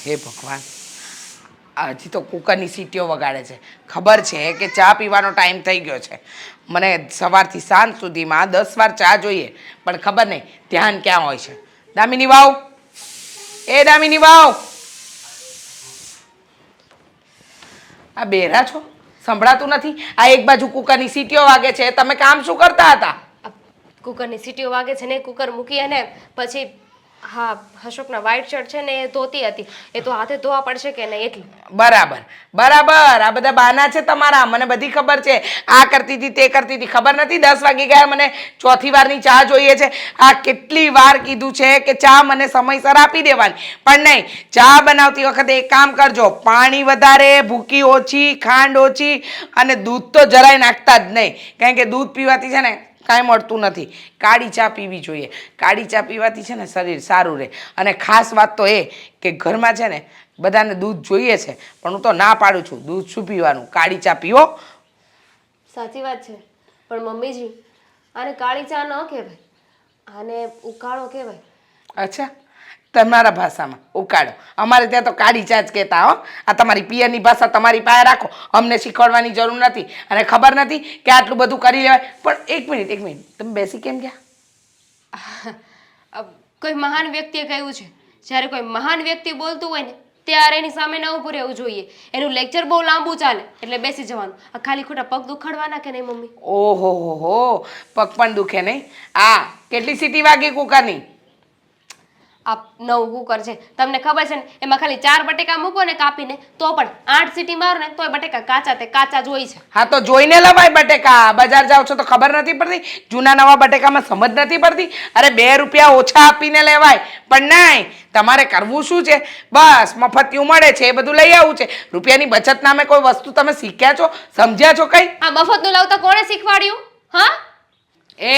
હે ભગવાન, હજી તો કુકરની સીટીઓ વગાડે છે. ખબર છે કે ચા પીવાનો ટાઈમ થઈ ગયો છે. મને સવારથી સાંજ સુધીમાં 10 વાર ચા જોઈએ, પણ ખબર નહીં ધ્યાન ક્યાં હોય છે. દામિની વાવ, એ દામિની વાવ, આ બેરા છો? સંભળાતું નથી? આ એક બાજુ કુકરની સીટીઓ વાગે છે, તમે કામ શું કરતા હતા? આ કુકરની સીટીઓ વાગે છે ને, કુકર મૂકી અને પછી હા અશોકના વ્હાઈટ શર્ટ છે ને એ ધોતી હતી, એ તો હાથે ધોવા પડશે કે નહીં એટલે. બરાબર બરાબર, આ બધા બહાના છે તમારા, મને બધી ખબર છે. આ કરતી હતી તે કરતી હતી, ખબર નથી 10 વાગી ગયા, મને ચોથી વારની ચા જોઈએ છે. આ કેટલી વાર કીધું છે કે ચા મને સમયસર આપી દેવાની, પણ નહીં. ચા બનાવતી વખતે એક કામ કરજો, પાણી વધારે, ભૂકી ઓછી, ખાંડ ઓછી અને દૂધ તો જરાય નાખતા જ નહીં, કારણ કે દૂધ પીવાથી છે ને કાંઈ મળતું નથી. કાળી ચા પીવી જોઈએ. કાળી ચા પીવાથી છે ને શરીર સારું રહે. અને ખાસ વાત તો એ કે ઘરમાં છે ને બધાને દૂધ જોઈએ છે, પણ હું તો ના પાડું છું, દૂધ શું પીવાનું, કાળી ચા પીવો. સાચી વાત છે, પણ મમ્મીજી આને કાળી ચા ન કહેવાય, આને ઉકાળો કહેવાય. અચ્છા, તમારા ભાષામાં ઉકાળો, અમારે ત્યાં તો કાળી ચા જ કહેતા હો. આ તમારી પિયરની ભાષા તમારી પાસે રાખો, અમને શીખવાડવાની જરૂર નથી. અને ખબર નથી કે આટલું બધું કરી લેવાય. પણ એક મિનિટ, તમે બેસી કેમ ગયા? કોઈ મહાન વ્યક્તિએ કહ્યું છે, જ્યારે કોઈ મહાન વ્યક્તિ બોલતું હોય ને ત્યારે એની સામે ન ઊભું રહેવું જોઈએ. એનું લેક્ચર બહુ લાંબુ ચાલે એટલે બેસી જવાનું. આ ખાલી ખોટા પગ દુખાડવાના કે નહીં મમ્મી? ઓહો હો, પગ પણ દુખે નહીં? આ કેટલી સીટી વાગી કુકરની? આ નવું કુકર છે, તમને ખબર છે ને, એમાં ખાલી 4 બટેકા મૂકો ને કાપીને તો પણ 8 સીટી મારો ને તોય બટેકા કાચા તે કાચા જ હોય છે. હા તો જોઈને લવાય બટેકા. બજાર જાવ છો તો ખબર નથી પડતી? જૂના નવા બટેકામાં સમજ નથી પડતી? અરે 2 રૂપિયા ઓછા આપીને લેવાય, પણ નહીં. તમારે કરવું શું છે? બસ મફતિયું મળે છે એ બધું લઈ આવવું છે. રૂપિયાની બચત નામે કોઈ વસ્તુ તમે શીખ્યા છો, સમજ્યા છો કઈ? આ મફતનું લાવતા કોણે શીખવાડ્યું? હા, એ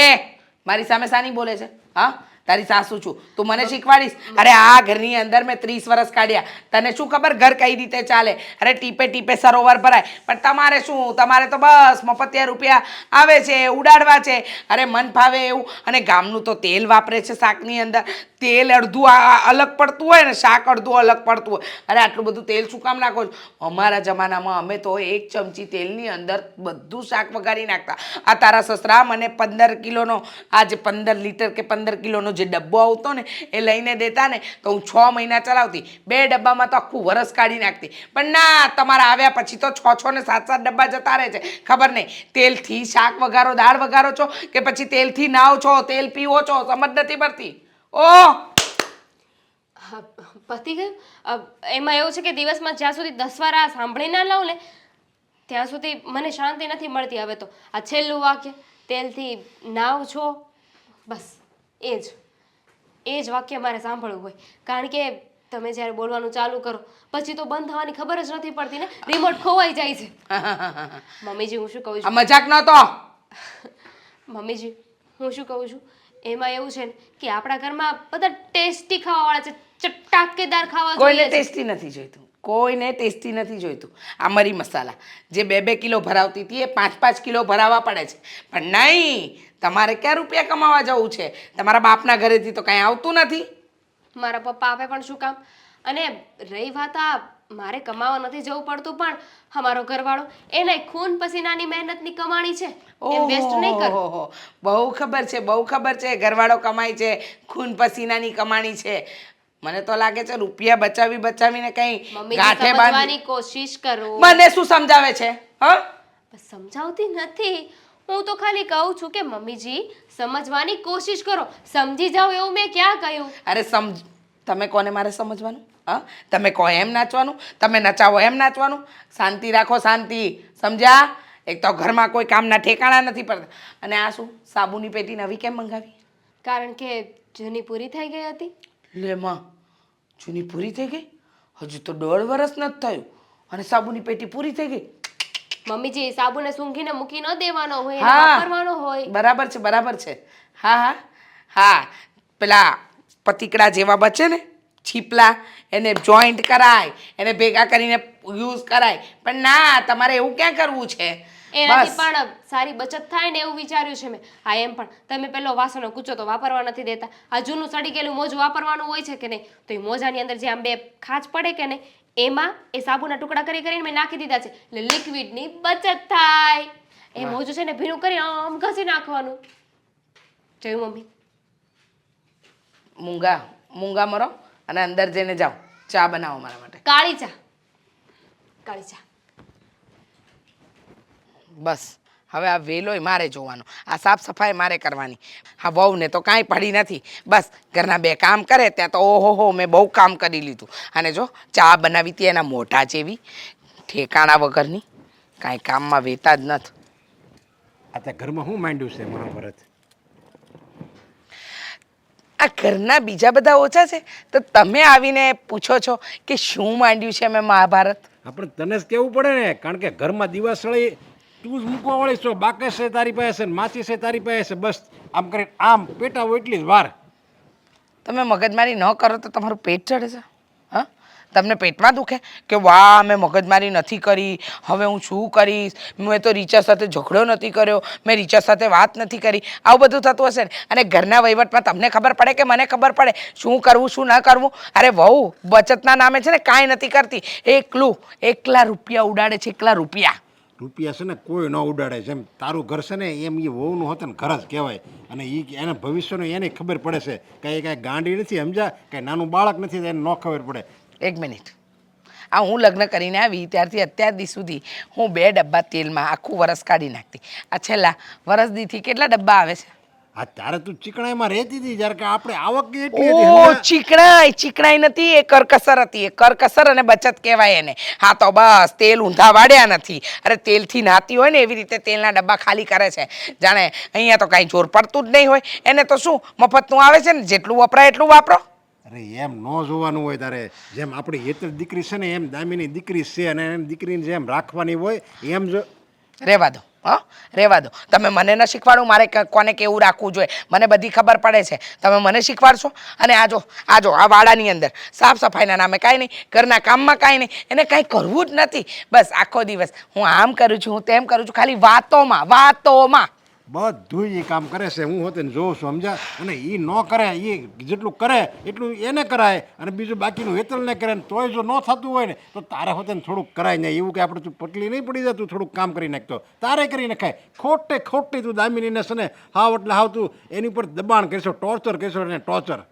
મારી સામે સાની બોલે છે? હા, તારી સાસુ છું, તું મને શીખવાડીશ? અરે આ ઘરની અંદર મેં 30 વર્ષ કાઢ્યા, તને શું ખબર ઘર કઈ રીતે ચાલે? અરે ટીપે ટીપે સરોવર ભરાય, પણ તમારે શું? તમારે તો બસ મફતિયા રૂપિયા આવે છે ઉડાડવા છે. અરે મન ફાવે એવું. અને ગામનું તો તેલ વાપરે છે શાકની અંદર, તેલ અડધું અલગ પડતું હોય ને શાક અડધું અલગ પડતું હોય. અરે આટલું બધું તેલ શું કામ નાખો છો? અમારા જમાનામાં અમે તો 1 ચમચી તેલની અંદર બધું શાક વઘારી નાખતા. આ તારા સસરા મને 15 કિલોનો, આજે 15 લીટર કે 15 કિલોનો જે ડબ્બો આવતો ને એ લઈને દેતા ને તો હું 6 મહિના ચલાવતી. 2 ડબ્બામાં તો આખું વરસ કાઢી નાખતી. પણ ના, તમારા આવ્યા પછી તો 6 ને 7 ડબ્બા જતા રહે છે. ખબર નહીં તેલથી શાક વઘારો, દાળ વઘારો છો કે પછી તેલથી નાવ છો, તેલ પીવો છો, સમજ નથી પડતી. ઓહ, પતી ગયું. એમાં એવું છે કે દિવસમાં જ્યાં સુધી 10 વાર આ સાંભળી ના લઉં ને ત્યાં સુધી મને શાંતિ નથી મળતી. હવે તો આ છેલ્લું વાક્ય, તેલથી નાવ છો, બસ એ જ વાક્ય મારે સાંભળવું હોય. કારણ કે તમે જ્યારે બોલવાનું ચાલુ કરો પછી તો બંધ થવાની ખબર જ નથી પડતી ને, રિમોટ ખોવાઈ જાય છે. મમ્મીજી હું શું કહું છું? મજાક નહોતો. મમ્મીજી હું શું કહું છું, એમાં એવું છે ને કે આપણા ઘરમાં બધા ટેસ્ટી ખાવાવાળા છે, ચટાકેદાર ખાવા કોઈને જોઈએ છે. ટેસ્ટી નથી જોઈતું, કોઈને ટેસ્ટી નથી જોઈતું. આ મરી મસાલા જે 2-2 કિલો ભરાવતી હતી એ 5-5 કિલો ભરાવવા પડે છે. પણ નહીં, તમારે ક્યાં રૂપિયા કમાવા જવું છે? તમારા બાપના ઘરેથી તો કાંઈ આવતું નથી. મારા પપ્પા આપે પણ શું કામ? અને રહી વાત આ મારે કમાવા નથી જવું પડતું, પણ અમારો ઘરવાળો એને ખૂન પસીનાની મહેનતની કમાણી છે, એમ વેસ્ટ નહીં કર. ઓહો, બહુ ખબર છે, બહુ ખબર છે. ઘરવાળો કમાય છે, ખૂન પસીનાની કમાણી છે. મને તો લાગે છે રૂપિયા બચાવીને કઈ મમ્મીજી ગાંઠે સમજવાની કોશિશ કરો. મને શું સમજાવે છે? હા, સમજાવતી નથી, હું તો ખાલી કહું છું કે મમ્મીજી સમજવાની કોશિશ કરો, સમજી જાઓ એવું મેં ક્યાં કહ્યું? અરે તમે કોને મારે સમજવાનું? હા, તમે કહો એમ નાચવાનું, તમે નચાવો એમ નાચવાનું. શાંતિ રાખો, શાંતિ, સમજ્યા? એક તો ઘરમાં કોઈ કામના ઠેકાણા નથી પડતા. અને આ શું સાબુની પેટી નવી કેમ મંગાવી? કારણ કે જૂની પૂરી થઈ ગઈ હતી. લે માં, જૂની પૂરી થઈ ગઈ? હજુ તો 1.5 વર્ષ નથી થયું અને સાબુની પેટી પૂરી થઈ ગઈ? મમ્મીજી સાબુને સૂંઘીને મૂકી ન દેવાનો હોય, એને હા, વાપરવાનો હોય. બરાબર છે, બરાબર છે. હા હા હા, પેલા પતીકડા જેવા બચે ને છીપલા, એને જોઈન્ટ કરાય, એને ભેગા કરીને યુઝ કરાય. પણ ના, તમારે એવું ક્યાં કરવું છે? એનાથી બસ. પણ સારી બચત થાય ને એવું વિચાર્યું છે મેં. હા એમ પણ તમે પેલો વાસણનો કૂચો તો વાપરવા નથી દેતા. આ જૂનું સડી ગયેલું મોજું વાપરવાનું હોય છે કે નહીં, તો એ મોજાની અંદર જે આમ બે ખાંચ પડે કે નહીં, એમાં એ સાબુના ટુકડા કરી કરીને મેં નાખી દીધા છે, એટલે લિક્વિડની બચત થાય. એ મોજું છે ને ભીનું કરી આમ ઘસી નાખવાનું. જોયું મમ્મી? મૂંગા મૂંગા મરો અને અંદર જઈને જાઓ, ચા બનાવો મારા માટે. કાળી ચા, કાળી ચા. બસ હવે આ વેલોય મારે જોવાનો, આ સાફ સફાઈ મારે કરવાની. હા વહુને તો કાંઈ પડી નથી, બસ ઘરના બે કામ કરે ત્યાં તો ઓહો મેં બહુ કામ કરી લીધું. અને જો ચા બનાવી હતી એના મોઢા જેવી, ઠેકાણા વગરની, કાંઈ કામમાં વેતા જ નથી. આ તે ઘરમાં શું માંડ્યું છે મહાભારત? આ ઘરના બીજા બધા ઓછા છે તો તમે આવીને પૂછો છો કે શું માંડ્યું છે મેં મહાભારત? આપણે તને જ કહેવું પડે ને, કારણ કે ઘરમાં દિવાસળી તું જ મૂકવા વાળી છો. બાકે છે તારી પાસે છે ને માચી છે તારી પાસે છે. બસ આમ કરીને આમ પેટાવો એટલી જ વાર. તમે મગજમારી ન કરો તો તમારું પેટ ચડે છે? હા, તમને પેટમાં દુખે કે વાહ મેં મગજમારી નથી કરી, હવે હું શું કરીશ, મેં તો રીચા સાથે ઝઘડો નથી કર્યો, મેં રીચા સાથે વાત નથી કરી, આવું બધું થતું હશે ને? અને ઘરના વહીવટમાં તમને ખબર પડે કે મને ખબર પડે શું કરવું શું ન કરવું? અરે વહુ બચતના નામે છે ને કાંઈ નથી કરતી, એકલા રૂપિયા ઉડાડે છે, એકલા રૂપિયા. રૂપિયા છે ને કોઈ ન ઉડાડે. જેમ તારું ઘર છે ને એમ એ વહુનું હોત ને ઘર જ કહેવાય. અને એને ભવિષ્યનું એને ખબર પડે છે. કાંઈ ગાંડી નથી, સમજા? કાંઈ નાનું બાળક નથી, એને ન ખબર પડે. એક મિનિટ, આ હું લગ્ન કરીને આવી ત્યારથી અત્યાર દી સુધી હું 2 ડબ્બા તેલમાં આખું વરસ કાઢી નાખતી. આ છેલ્લા વરસ દીથી કેટલા ડબ્બા આવે છે? હા ત્યારે તું ચીકણાઈમાં રહેતી હતી, જ્યારે કે આપણે આવક એટલી ઓ હતી. ચીકણાઈ નથી, એ કરકસર હતી. એ કરકસર અને બચત કહેવાય એને. હા તો બસ તેલ ઊંધા વાળ્યા નથી. અરે તેલથી નાતી હોય ને એવી રીતે તેલના ડબ્બા ખાલી કરે છે. જાણે અહીંયા તો કાંઈ જોર પડતું જ નહીં હોય. એને તો શું મફતનું આવે છે ને, જેટલું વપરાય એટલું વાપરો. અરે એમ ન જોવાનું હોય તારે. જેમ આપણી હેતર દીકરી છે ને એમ દામીની દીકરી છે, અને એમ દીકરીને જેમ રાખવાની હોય એમ જો. રહેવા દો, હા રહેવા દો. તમે મને ન શીખવાડો મારે કોને કેવું રાખવું જોઈએ, મને બધી ખબર પડે છે. તમે મને શીખવાડશો? અને આજો આ વાડાની અંદર સાફ સફાઈના નામે કાંઈ નહીં, ઘરના કામમાં કાંઈ નહીં, એને કાંઈ કરવું જ નથી. બસ આખો દિવસ હું આમ કરું છું, હું તેમ કરું છું, ખાલી વાતોમાં. બધું એ કામ કરે છે. હું હોતે જોઉં છું, સમજા? અને એ ન કરે, એ જેટલું કરે એટલું એને કરાય, અને બીજું બાકીનું હેતલ ને કરે. તોય જો ન થતું હોય ને તો તારે હોતે થોડુંક કરાય ને. એવું કે આપણે તું પટલી નહીં પડી જાય, તું થોડુંક કામ કરી નાખતો તારે કરી નાખાય. ખોટી તું દામિનીને છે ને હાવ એટલે હાવ તું એની ઉપર દબાણ કરશો, ટોર્ચર કરશો એને ટોર્ચર.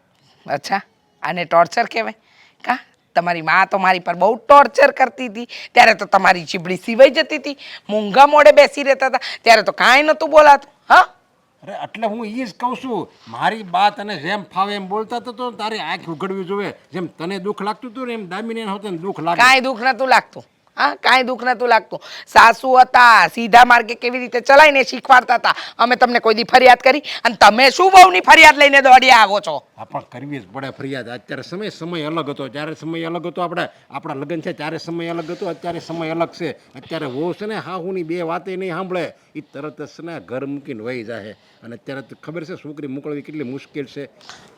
અચ્છા, આને ટોર્ચર કહેવાય? કા તમારી માં તો મારી પર બહુ ટોર્ચર કરતી હતી. ત્યારે તો તમારી ચીબડી સિવાઈ જતી હતી, મૂંગા મોડે બેસી રહેતા હતા, ત્યારે તો કાંઈ નહોતું બોલાતું. હા અરે એટલે હું એ જ કહું છું, મારી બાત અને જેમ ફાવે એમ બોલતા તો તારી આંખ ઉઘડવી જોઈએ. જેમ તને દુઃખ લાગતું હતું ને એમ દામિનીને હોતે દુઃખ લાગે. કાંઈ દુઃખ નહોતું લાગતું. હા કાંઈ દુઃખ નહોતું લાગતું. સાસુ હતા, સીધા માર્ગે કેવી રીતે ચલાવીને શીખવાડતા હતા. અમે તમને કોઈ દી ફરિયાદ કરી? અને તમે શું બહુની ફરિયાદ લઈને દોડ્યા આવો છો? હા પણ કરવી જ પડે ફરિયાદ. અત્યારે સમય અલગ હતો, ત્યારે સમય અલગ હતો. આપણા લગ્ન છે ત્યારે સમય અલગ હતો, અત્યારે સમય અલગ છે. અત્યારે વહુ છે ને હાહુની બે વાતે નહીં સાંભળે, એ તરત જ છે ને ઘર મૂકીને વહી જાય. અને અત્યારે તો ખબર છે છોકરી મોકલવી કેટલી મુશ્કેલ છે.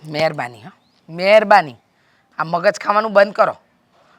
મહેરબાની, હા મહેરબાની, આ મગજ ખાવાનું બંધ કરો,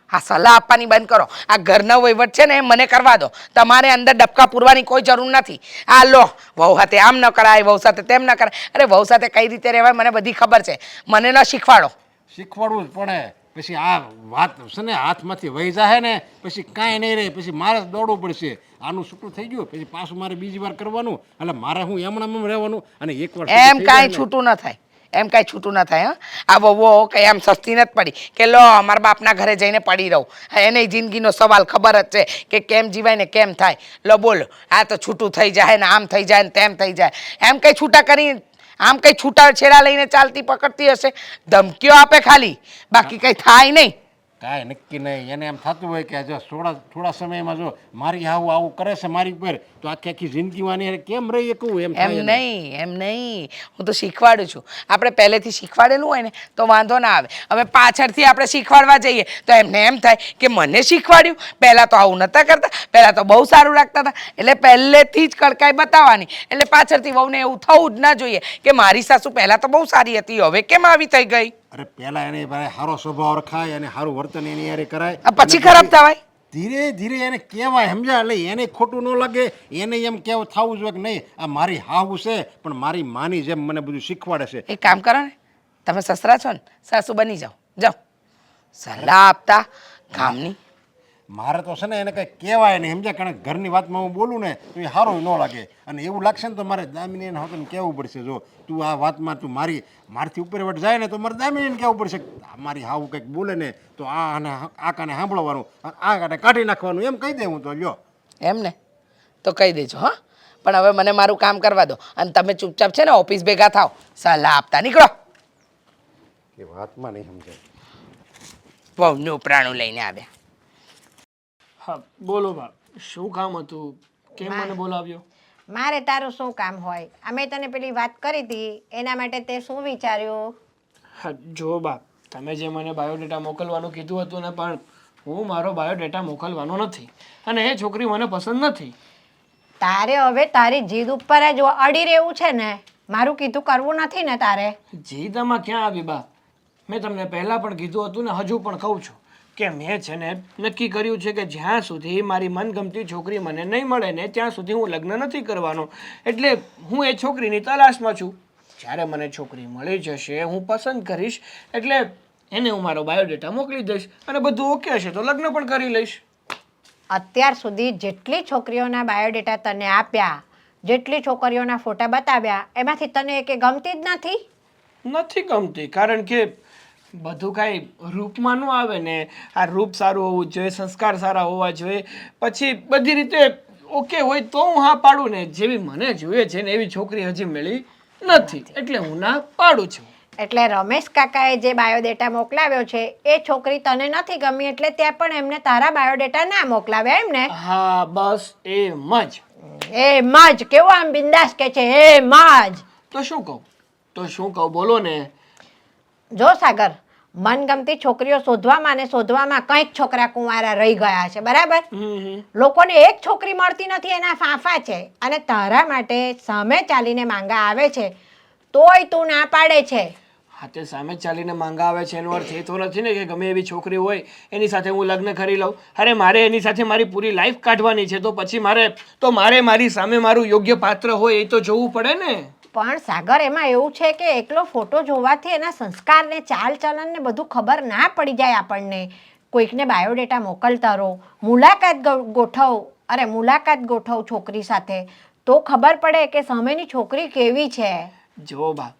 આ સલાહ આપવાની બંધ કરો. આ ઘરનો વહીવટ છે ને મને કરવા દો. તમારે અંદર ડબકા પૂરવાની કોઈ જરૂર નથી. આ લો વહુ સાથે આમ ન કરાય, વહુ સાથે તેમ ન કરાય. અરે વહુ સાથે કઈ રીતે રહેવાય મને બધી ખબર છે, મને ન શીખવાડો. શીખવાડવું જ પડે. પછી આ વાત છે ને હાથમાંથી વહી જાય ને પછી કાંઈ નહીં રહે. પછી મારે દોડવું પડશે. આનું છૂટું થઈ ગયું પછી પાછું મારે બીજી વાર કરવાનું. એટલે મારે હું એમણામ રહેવાનું. અને એકવાર એમ કાંઈ છૂટું ન થાય, એમ કાંઈ છૂટું ન થાય. હા આ વહુઓ કંઈ આમ સસ્તી નથી પડી કે લો મારા બાપના ઘરે જઈને પડી રહું. એને જિંદગીનો સવાલ ખબર જ છે કે કેમ જીવાય ને કેમ થાય. લો બોલો, આ તો છૂટું થઈ જાય ને આમ થઈ જાય ને તેમ થઈ જાય. એમ કંઈ છૂટા કરી આમ કંઈ છૂટા છેડા લઈને ચાલતી પકડતી હશે, ધમકીઓ આપે ખાલી, બાકી કંઈ થાય નહીં. કાંઈ નક્કી નહીં. એને એમ થતું હોય કે જો થોડા સમયમાં જો મારી આવું કરે છે મારી ઉપર, તો આખી જિંદગીમાં એને કેમ રહી શકું એમ થાય. એમ નહીં, હું તો શીખવાડું છું. આપણે પહેલેથી શીખવાડેલું હોય ને તો વાંધો ના આવે. હવે પાછળથી આપણે શીખવાડવા જઈએ તો એમને એમ થાય કે મને શીખવાડ્યું, પહેલાં તો આવું નહોતા કરતા, પહેલાં તો બહુ સારું લાગતા હતા. એટલે પહેલેથી જ કડકાઈ બતાવવાની. એટલે પાછળથી વહુને એવું થવું જ ના જોઈએ કે મારી સાસુ પહેલાં તો બહુ સારી હતી, હવે કેમ આવી થઈ ગઈ. અરે પહેલા એને સારો સ્વભાવ રખાય અને સારું વર્તન એની યારે કરાય. પછી ખરાબ થવાય. ધીરે ધીરે એને કહેવાય સમજ્યા એટલે એને ખોટું ન લાગે એને એમ કહેવું થવું જોઈએ કે નહીં આ મારી હાવ છે પણ મારી માની જેમ મને બધું શીખવાડે છે. એક કામ કરો ને, તમે સસરા છો ને, સાસુ બની જાઓ. જાઓ સલાહ આપતા કામની. મારે તો છે ને એને કંઈ કહેવાય નહીં સમજ્યા કારણ કે ઘરની વાતમાં હું બોલું ને તો એ સારું ન લાગે અને એવું લાગશે ને તો મારે દામિનીને હોતને કહેવું પડશે જો તું આ વાતમાં તું મારથી ઉપર વટ જાય ને તો મારે દામિનીને કહેવું પડશે મારી હાવ કંઈક બોલે ને તો આ અને આ કાને સાંભળવાનું આ કાને કાઢી નાખવાનું એમ કહી દે હું તો લ્યો. એમ ને તો કહી દેજો. હા, પણ હવે મને મારું કામ કરવા દો અને તમે ચૂપચાપ છે ને ઓફિસ ભેગા થાવ. સલાહ આપતા નીકળો. એ વાતમાં નહીં સમજાય. વહુનું પ્રાણું લઈને આવ્યા. હા બોલો બા, શું કામ હતું? કેમ મને બોલાવ્યો? મારે તારું શું કામ હોય? અમે તને પેલી વાત કરી હતી એના માટે તે શું વિચાર્યું? હા જો બા, તમે જે મને બાયોડેટા મોકલવાનું કીધું હતું ને પણ હું મારો બાયોડેટા મોકલવાનો નથી અને એ છોકરી મને પસંદ નથી. તારે હવે તારી જીદ ઉપર જ અડી રહેવું છે ને? મારું કીધું કરવું નથી ને તારે? જીદામાં ક્યાં આવી બા? મેં તમને પહેલાં પણ કીધું હતું ને હજુ પણ કહું છું કે મેં છે ને નક્કી કર્યું છે કે જ્યાં સુધી મારી મનગમતી છોકરી મને નહીં મળે ને ત્યાં સુધી હું લગ્ન નથી કરવાનો. એટલે હું એ છોકરીની તલાશમાં છું. જ્યારે મને છોકરી મળી જશે હું પસંદ કરીશ એટલે એને હું મારો બાયોડેટા મોકલી દઈશ અને બધું ઓકે હશે તો લગ્ન પણ કરી લઈશ. અત્યાર સુધી જેટલી છોકરીઓના બાયોડેટા તને આપ્યા, જેટલી છોકરીઓના ફોટા બતાવ્યા, એમાંથી તને એકે ગમતી જ નથી? નથી ગમતી કારણ કે બધું કાંઈ રૂપમાં ન આવે ને. આ રૂપ સારું હોવું જોઈએ, સંસ્કાર સારા હોવા જોઈએ, પછી બધી રીતે ઓકે હોય તો હું હા પાડું ને. જેવી મને જોઈએ છે ને એવી છોકરી હજી મળી નથી એટલે હું ના પાડું છું. એટલે રમેશ કાકાએ જે બાયોડેટા મોકલાવ્યો છે એ છોકરી તને નથી ગમી એટલે ત્યાં પણ એમને તારા બાયોડેટા ના મોકલાવ્યા એમ ને? હા બસ એમ જ. એમ જ કેવું આમ બિંદાસ કે છે એમ જ. તો શું કહું બોલો ને. જો સાગર, મનગમતી છોકરીઓ શોધવામાં ને શોધવામાં કંઈક છોકરા કુંવારા રહી ગયા છે, બરાબર? લોકોને એક છોકરી મળતી નથી એના ફાંફા છે અને તારા માટે સામે ચાલીને માંગા આવે છે તોય તું ના પાડે છે. હા તે સામે ચાલીને માંગા આવે છે એનો અર્થ એ તો નથી ને કે ગમે એવી છોકરી હોય એની સાથે હું લગ્ન કરી લઉં. અરે મારે એની સાથે મારી પૂરી લાઈફ કાઢવાની છે તો પછી મારે મારી સામે મારું યોગ્ય પાત્ર હોય એ તો જોવું પડે ને. પણ સાગર, એમાં એવું છે કે એકલો ફોટો જોવાથી એના સંસ્કાર ને ચાલ ચલન ને બધું ખબર ના પડી જાય આપણને. કોઈકને બાયોડેટા મોકલતા રહો, મુલાકાત ગોઠવ છોકરી સાથે તો ખબર પડે કે સામેની છોકરી કેવી છે. જો બા,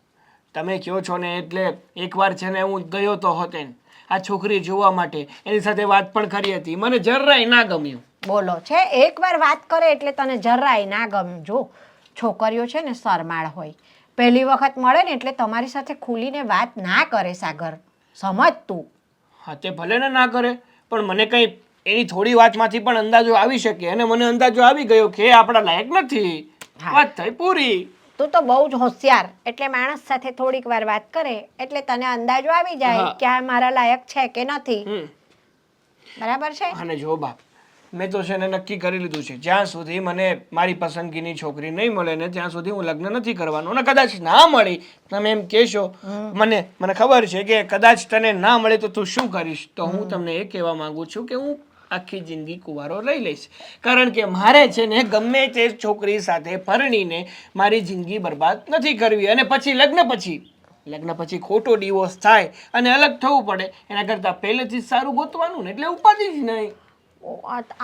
તમે કહો છો ને એટલે એકવાર છે ને હું ગયો તો હોતે આ છોકરી જોવા માટે, એની સાથે વાત પણ કરી હતી, મને જરાય ના ગમ્યું. બોલો છે એકવાર વાત કરે એટલે તને જરાય ના ગમે? જો છોકરીઓ છે ને શરમાળ હોય, પહેલી વખત મળે ને એટલે તમારી સાથે ખુલીને વાત ના કરે. સાગર સમજ તું. હા તે ભલે ને ના કરે પણ મને કંઈ એની થોડી વાતમાંથી પણ અંદાજો આવી શકે અને મને અંદાજો આવી ગયો કે એ આપણા લાયક નથી. વાત થઈ પૂરી. તું તો બહુ જ હોશિયાર, એટલે માણસ સાથે થોડીક વાર વાત કરે એટલે તને અંદાજો આવી જાય કે આ મારા લાયક છે કે નથી. બરાબર છે? અને જો બા, મેં તો છે ને નક્કી કરી લીધું છે જ્યાં સુધી મને મારી પસંદગીની છોકરી નહીં મળે ને ત્યાં સુધી હું લગ્ન નથી કરવાનું. અને કદાચ ના મળી, તમે એમ કહેશો, મને ખબર છે કે કદાચ તને ના મળે તો તું શું કરીશ, તો હું તમને એ કહેવા માંગુ છું કે હું આખી જિંદગી કુંવારો લઈ લઈશ. કારણ કે મારે છે ને ગમે તે છોકરી સાથે પરણીને મારી જિંદગી બરબાદ નથી કરવી અને પછી લગ્ન પછી ખોટો ડિવોર્સ થાય અને અલગ થવું પડે એના કરતાં પહેલેથી જ સારું ગોતવાનું ને એટલે ઉપાધિ જ નહીં.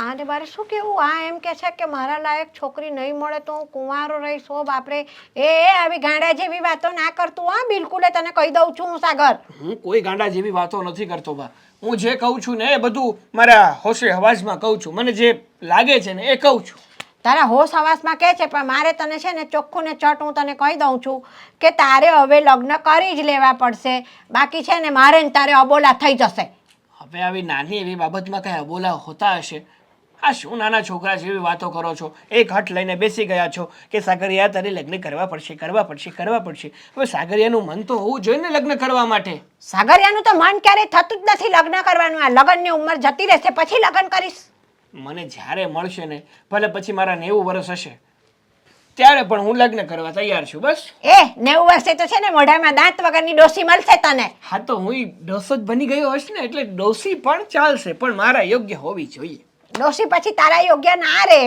આને બારે શું કેવું? આ એમ કે છે કે મારા લાયક છોકરી નહીં મળે તો હું કુંવારો રહીશ. હો બાપરે, એ આવી ગાંડા જેવી વાતો ના કરતું. હા બિલકુલ, તને કહી દઉં છું હું સાગર. હું કોઈ ગાંડા જેવી વાતો નથી કરતો બા. હું જે કહું છું ને એ બધું મારા હોશે હવાજમાં કહું છું, મને જે લાગે છે ને એ કહું છું. તારા હોશ હવાસમાં કહે છે પણ મારે તને છે ને ચોખ્ખું ને ચટ હું તને કહી દઉં છું કે તારે હવે લગ્ન કરી જ લેવા પડશે. બાકી છે ને મારે ને તારે અબોલા થઈ જશે. હવે આવી નાની એવી બાબતમાં કઈ અબોલા હોતા હશે? આ શું નાના છોકરા જેવી વાતો કરો છો? એક હઠ લઈને બેસી ગયા છો કે સાગરિયા તારે લગ્ન કરવા પડશે. હવે સાગરિયાનું મન તો હોવું જોઈએ ને લગ્ન કરવા માટે. સાગરિયાનું તો મન ક્યારેય થતું જ નથી લગ્ન કરવાનું. આ લગ્નની ઉંમર જતી રહેશે પછી લગ્ન કરીશ. મને જ્યારે મળશે ને, ભલે પછી મારા 90 વર્ષ હશે ત્યારે પણ હું લગ્ન કરવા તૈયાર છું. બસ એ 90 વર્ષે તો છે ને મોઢામાં દાંત વગરની ડોસી મળશે તને. હા તો હું ડોસો જ બની ગયો હશે ને એટલે ડોસી પણ ચાલશે પણ મારા યોગ્ય હોવી જોઈએ. ડોશી પછી તારા યોગ્ય ના રે.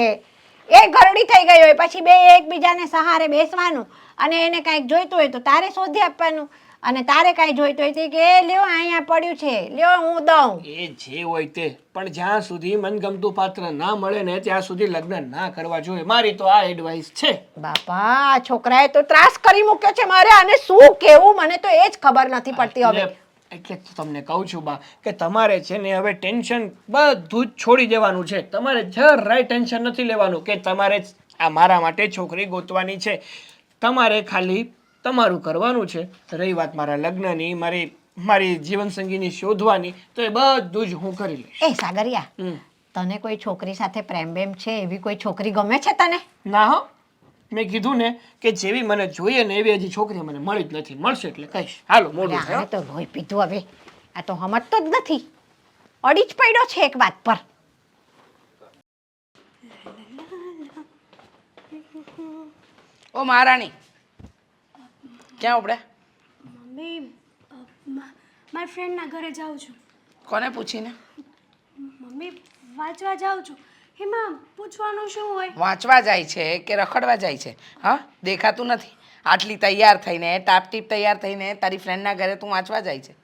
એ ઘરડી થઈ ગઈ હોય પછી બે એકબીજાને સહારે બેસવાનું અને એને કાંઈક જોઈતું હોય તો તારે શોધી આપવાનું અને તારે કાંઈ જોઈતું હોય તો કે લ્યો અહીંયા પડ્યું છે, લ્યો હું દઉં. એ જે હોય તે, પણ જ્યાં સુધી મનગમતું પાત્ર ના મળે ને ત્યાં સુધી લગ્ન ના કરવા જોઈએ. મારી તો આ એડવાઇસ છે. બાપા આ છોકરાએ તો ત્રાસ કરી મૂક્યો છે મારે. આને શું કેવું મને તો એ જ ખબર નથી પડતી હવે. એટલે તો તમને કહું છું બા કે તમારે છે ને હવે ટેન્શન બધું જ છોડી દેવાનું છે. તમારે જરાય ટેન્શન નથી લેવાનું કે તમારે આ મારા માટે છોકરી ગોતવાની છે. તમારે ખાલી તમારું કરવાનું છે. રહી વાત મારા લગ્નની, મારી જીવનસંગીની શોધવાની, તો એ બધું જ હું કરી લઈશ. એ સાગરિયા, તને કોઈ છોકરી સાથે પ્રેમ બેમ છે? એવી કોઈ છોકરી ગમે છે તને? ના હો, મેં કીધું ને કે જેવી મને જોઈએ ને એવી હજી છોકરી મને મળી જ નથી. મળશે એટલે કહીશ. હાલો મોડું આ થયું. તો લોહી પીધું હવે. આ તો સમજતો જ નથી. અડી જ પડ્યો છે એક વાત પર. ઓ મહારાણી, ક્યાં ઉપડ્યા? મમ્મી મારા ફ્રેન્ડના ઘરે જાઉં છું. કોને પૂછીને? મમ્મી વાંચવા જાઉં છું. એમાં પૂછવાનું શું હોય? વાંચવા જાય છે કે રખડવા જાય છે? હા, દેખાતું નથી. આટલી તૈયાર થઈને ટાપટીપ તૈયાર થઈને તારી ફ્રેન્ડના ઘરે તું વાંચવા જાય છે.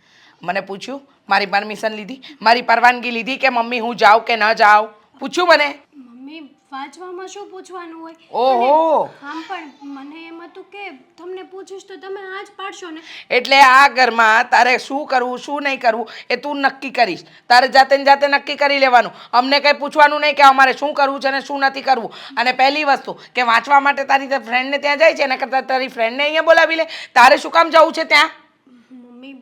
મને પૂછ્યું? મારી પરમિશન લીધી? મારી પરવાનગી લીધી કે મમ્મી હું જાઉં કે ન જાઉં? પૂછ્યું મને? મમ્મી વાંચવામાં શું પૂછવાનું હોય? ઓહો, આમ પણ મને એમ હતું કે તમને પૂછીશ તો તમે આ જ પાડશો ને. એટલે આ ઘરમાં તારે શું કરવું શું નહીં કરવું એ તું નક્કી કરીશ. તારે જાતે ને જાતે નક્કી કરી લેવાનું. અમને કંઈ પૂછવાનું નહીં કે અમારે શું કરવું છે ને શું નથી કરવું. અને પહેલી વસ્તુ કે વાંચવા માટે તારી ફ્રેન્ડને ત્યાં જાય છે એના કરતાં તારી ફ્રેન્ડને અહીંયા બોલાવી લે. તારે શું કામ જવું છે ત્યાં? મમ્મી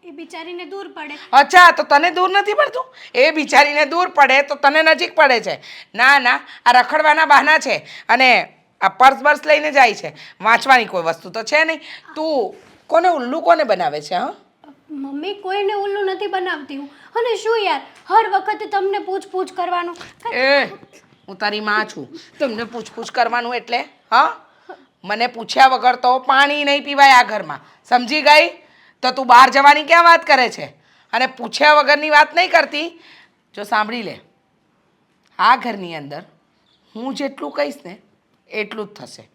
એ બિચારીને દૂર પડે. અચ્છા, તો તને દૂર નથી પડતું? એ બિચારીને દૂર પડે તો તને નજીક પડે છે. ના ના, આ રખડવાના બહાના છે અને આ પર્સ બર્સ લઈને જાય છે. વાંચવાની કોઈ વસ્તુ તો છે નહીં. તું કોને ઉલ્લુ કોને બનાવે છે? હા, મમ્મી કોઈને ઉલ્લુ નથી બનાવતી હું. અને શું યાર હર વખતે તમને પૂછ કરવાનું. એ હું તારી માં છું, તમને પૂછપૂછ કરવાનું એટલે? હા, મને પૂછ્યા વગર તો પાણી નહીં પીવાય આ ઘરમાં, સમજી ગઈ? તો તું બહાર જવાની ક્યાં વાત કરે છે? અને પૂછ્યા વગરની વાત નહીં કરતી. જો સાંભળી લે, આ ઘરની અંદર હું જેટલું કહીશ ને એટલું જ થશે.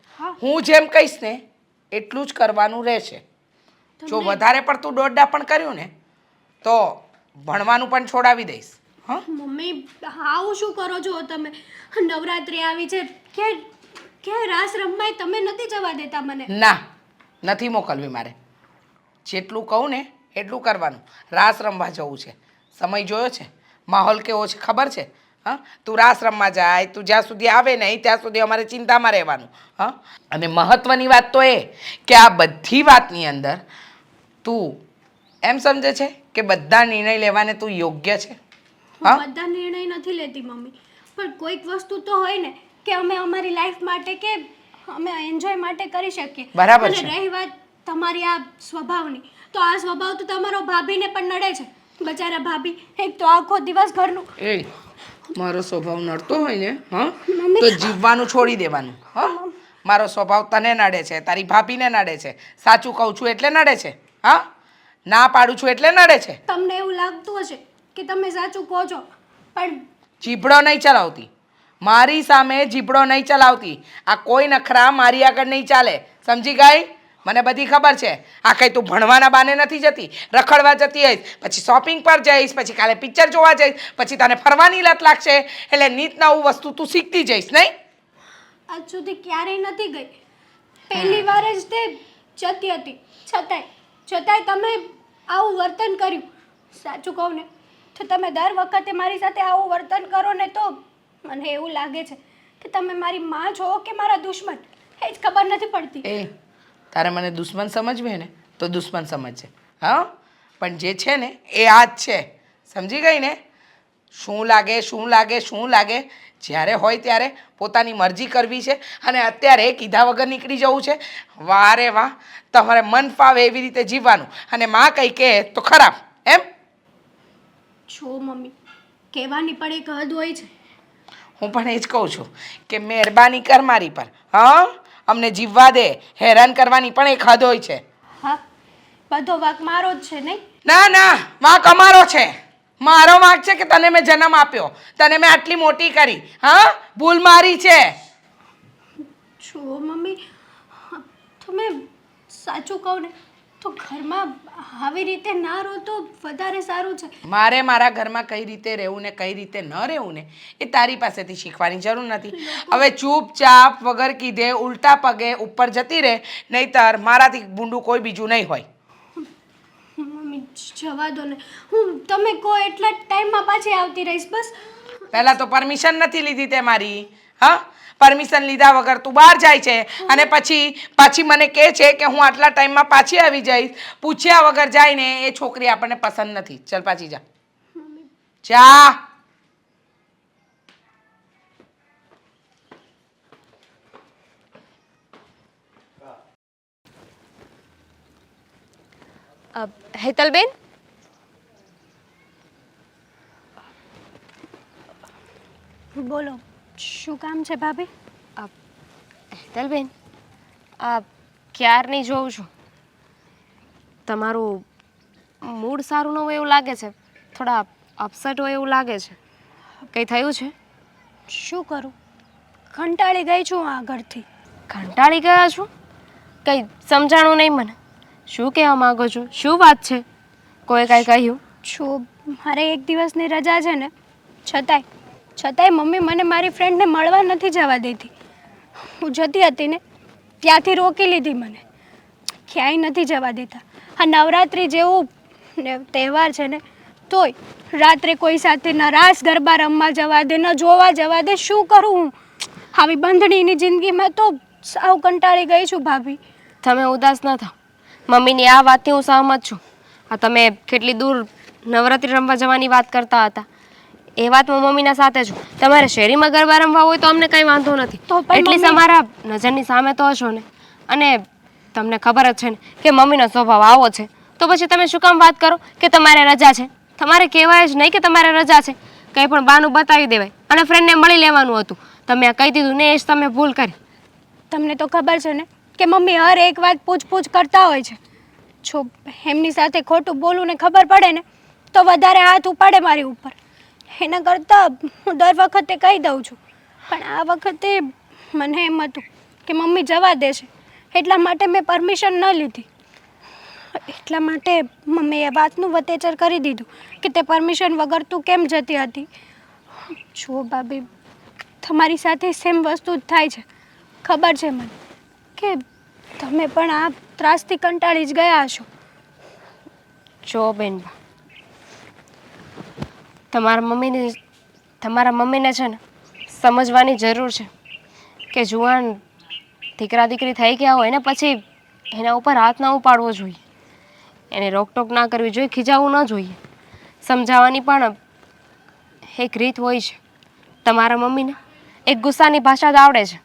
હું જેમ કહીશ ને એટલું જ કરવાનું રહેશે. જો વધારે પડતું દોડડા પણ કર્યું ને તો ભણવાનું પણ છોડાવી દઈશ. હા મમ્મી આવું શું કરો છો તમે? નવરાત્રી આવી છે, કે રાસ રમવાય તમે નથી જવા દેતા મને. ના, નથી મોકલવી મારે. જેટલું કહું ને એટલું કરવાનું. રાસ રમવા જવું છે, સમય જોયો છે, માહોલ કેવો છે ખબર છે? હા, તું રાસ રમવા જાય, તું જ્યાં સુધી આવે નહીં ત્યાં સુધી અમારે ચિંતામાં રહેવાનું. હા, અને મહત્ત્વની વાત તો એ કે આ બધી વાતની અંદર તું એમ સમજે છે કે બધા નિર્ણય લેવાને તું યોગ્ય છે? હું બધા નિર્ણય નથી લેતી મમ્મી, પણ કોઈક વસ્તુ તો હોય ને કે અમે અમારી લાઈફ માટે કે અમે એન્જોય માટે કરી શકીએ. બરાબર અને છે. રહી વાત તમારી આ સ્વભાવની, તો આ સ્વભાવ તો તમારો ભાભીને પણ નડે છે. બચારા ભાભી એક તો આખો દિવસ ઘરનું. એ મારો સ્વભાવ નડતો હોય ને, હા, તો જીવવાનું છોડી દેવાનું. હા, મારો સ્વભાવ તને નડે છે, તારી ભાભીને નડે છે. સાચું કહું છું એટલે નડે છે. હા, ના પાડું છું એટલે નડે છે. તમને એવું લાગતું હશે કે તમે સાચું કહો છો, પણ જીભડો નહીં ચલાવતી, મારી સામે જીભડો નહીં ચલાવતી. આ કોઈ નખરા મારી આગળ નહીં ચાલે, સમજી ગઈ? મને બધી ખબર છે. આ કંઈ તું ભણવાના બાને નથી જતી, રખડવા જતી હઈશ, પછી શોપિંગ પર જઈશ, પછી કાલે પિક્ચર જોવા જઈશ, પછી તને ફરવાની લત લાગશે, એટલે નીત નવું વસ્તુ તું શીખતી જઈશ નહીં? આજ સુધી ક્યારેય નથી ગઈ. પહેલી વાર જ તે જતી હતી, છતાંય તમે આવું વર્તન કર્યું. સાચું કહું ને તો તમે દર વખતે મારી સાથે આવું વર્તન કરો ને તો મને એવું લાગે છે કે તમે મારી માં છો કે મારા દુશ્મન, એ જ ખબર નથી પડતી. એ તારે મને દુશ્મન સમજવી ને તો દુશ્મન સમજજે. હા, પણ જે છે ને એ આ જ છે, સમજી ગઈ ને? શું લાગે શું લાગે શું લાગે, જ્યારે હોય ત્યારે પોતાની મરજી કરવી છે અને અત્યારે કીધા વગર નીકળી જવું છે. વાહ રે વાહ, તમારે મન ફાવે એવી રીતે જીવવાનું અને માં કંઈ કહે તો ખરાબ એમ? છો મમ્મી, કહેવાની પણ એક હદ હોય છે. હું પણ એ જ કહું છું કે મહેરબાની કર મારી પર. હા, અમને જીવવા દે, હેરાન કરવાની પણ એક હદ હોય છે. હા, બધો વાંક મારો જ છે નહીં? ના ના, વાંક અમારો છે. મારો વાંક છે કે તને મેં જન્મ આપ્યો, તને મેં આટલી મોટી કરી? હા, ભૂલ મારી છે. જુઓ મમ્મી, તમે સાચું કહો ને તો ઘરમાં આવી રીતે ના રહો તો વધારે સારું છે. મારે મારા ઘરમાં કઈ રીતે રહેવું ને કઈ રીતે ન રહેવું ને એ તારી પાસેથી શીખવાની જરૂર નથી. હવે ચૂપચાપ વગર કીધે ઉલટા પગે ઉપર જતી રહે, નહીતર મારાથી ભૂંડું કોઈ બીજું નહીં હોય. મમ્મી જવા દો ને, હું તમે કહો એટલા ટાઈમમાં પાછી આવતી રહીશ બસ. પહેલાં તો પરમિશન નથી લીધી તે મારી. હા, પરમિશન લીધા વગર તું બહાર જાય છે અને પાછી મને કહે છે કે હું આટલા ટાઈમમાં પાછી આવી જઈશ. પૂછ્યા વગર જાય ને એ છોકરી આપણને પસંદ નથી. ચલ પાછી જા, જા. હેતલબેન, બોલો, શું કામ છે ભાભી? હેતલબેન, ક્યારની જોઉં છું તમારું મૂડ સારું ન હોય એવું લાગે છે, થોડા અપસેટ હોય એવું લાગે છે. કંઈ થયું છે? શું કરું, કંટાળી ગઈ છું આ ઘરથી. કંટાળી ગયા છો? કંઈ સમજાણું નહીં મને. શું કહેવા માંગો છો? શું વાત છે? કોઈ કાંઈ કહ્યું? છું મારે એક દિવસની રજા છે ને, છતાંય મમ્મી મને મારી ફ્રેન્ડને મળવા નથી જવા દેતી. હું જતી હતી ને ત્યાંથી રોકી લીધી મને, ક્યાંય નથી જવા દેતા. આ નવરાત્રિ જેવું ને તહેવાર છે ને તોય રાત્રે કોઈ સાથે ન રાસ ગરબા રમવા જવા દે, ન જોવા જવા દે. શું કરું હું? આવી બંધણીની જિંદગીમાં તો સાવ કંટાળી ગઈ છું ભાભી. તમે ઉદાસ ન થાઓ. મમ્મીની આ વાતથી હું સહમત છું. આ તમે કેટલી દૂર નવરાત્રિ રમવા જવાની વાત કરતા હતા એ વાત હું મમ્મીના સાથે છું. તમારે શેરીમાં ગરબા રમવા હોય તો અમને કંઈ વાંધો નથી. તો પણ એટલી મમ્મી- તમારા નજરની સામે તો હશો ને. અને તમને ખબર જ છે ને કે મમ્મીનો સ્વભાવ આવો છે, તો પછી તમે શું કામ વાત કરો કે તમારે રજા છે? તમારે કહેવાય જ નહીં કે તમારે રજા છે. કંઈ પણ બહાનું બતાવી દેવાય અને ફ્રેન્ડને મળી લેવાનું હતું. તમે આ કહી દીધું ને એ જ તમે ભૂલ કરી. તમને તો ખબર છે ને કે મમ્મી હર એક વાત પૂછપૂછ કરતા હોય છે. જો એમની સાથે ખોટું બોલું ને ખબર પડે ને તો વધારે હાથ ઉપાડે મારી ઉપર. એના કરતાં હું દર વખતે કહી દઉં છું, પણ આ વખતે મને એમ હતું કે મમ્મી જવા દેશે, એટલા માટે મેં પરમિશન ન લીધી. એટલા માટે મમ્મીએ વાતનું વતેચર કરી દીધું કે તે પરમિશન વગર તું કેમ જતી હતી. જો ભાભી, તમારી સાથે સેમ વસ્તુ જ થાય છે. ખબર છે મને કે તમે પણ આ ત્રાસથી કંટાળી જ ગયા હશો. જો બેનબા, તમારા મમ્મીને છે ને સમજવાની જરૂર છે કે જુવાન દીકરા દીકરી થઈ ગયા હોય ને પછી એના ઉપર હાથ ના ઉપાડવો જોઈએ, એને રોકટોક ના કરવી જોઈએ, ખીજાવવું ન જોઈએ. સમજાવવાની પણ એક રીત હોય છે. તમારા મમ્મીને એક ગુસ્સાની ભાષા જ આવડે છે,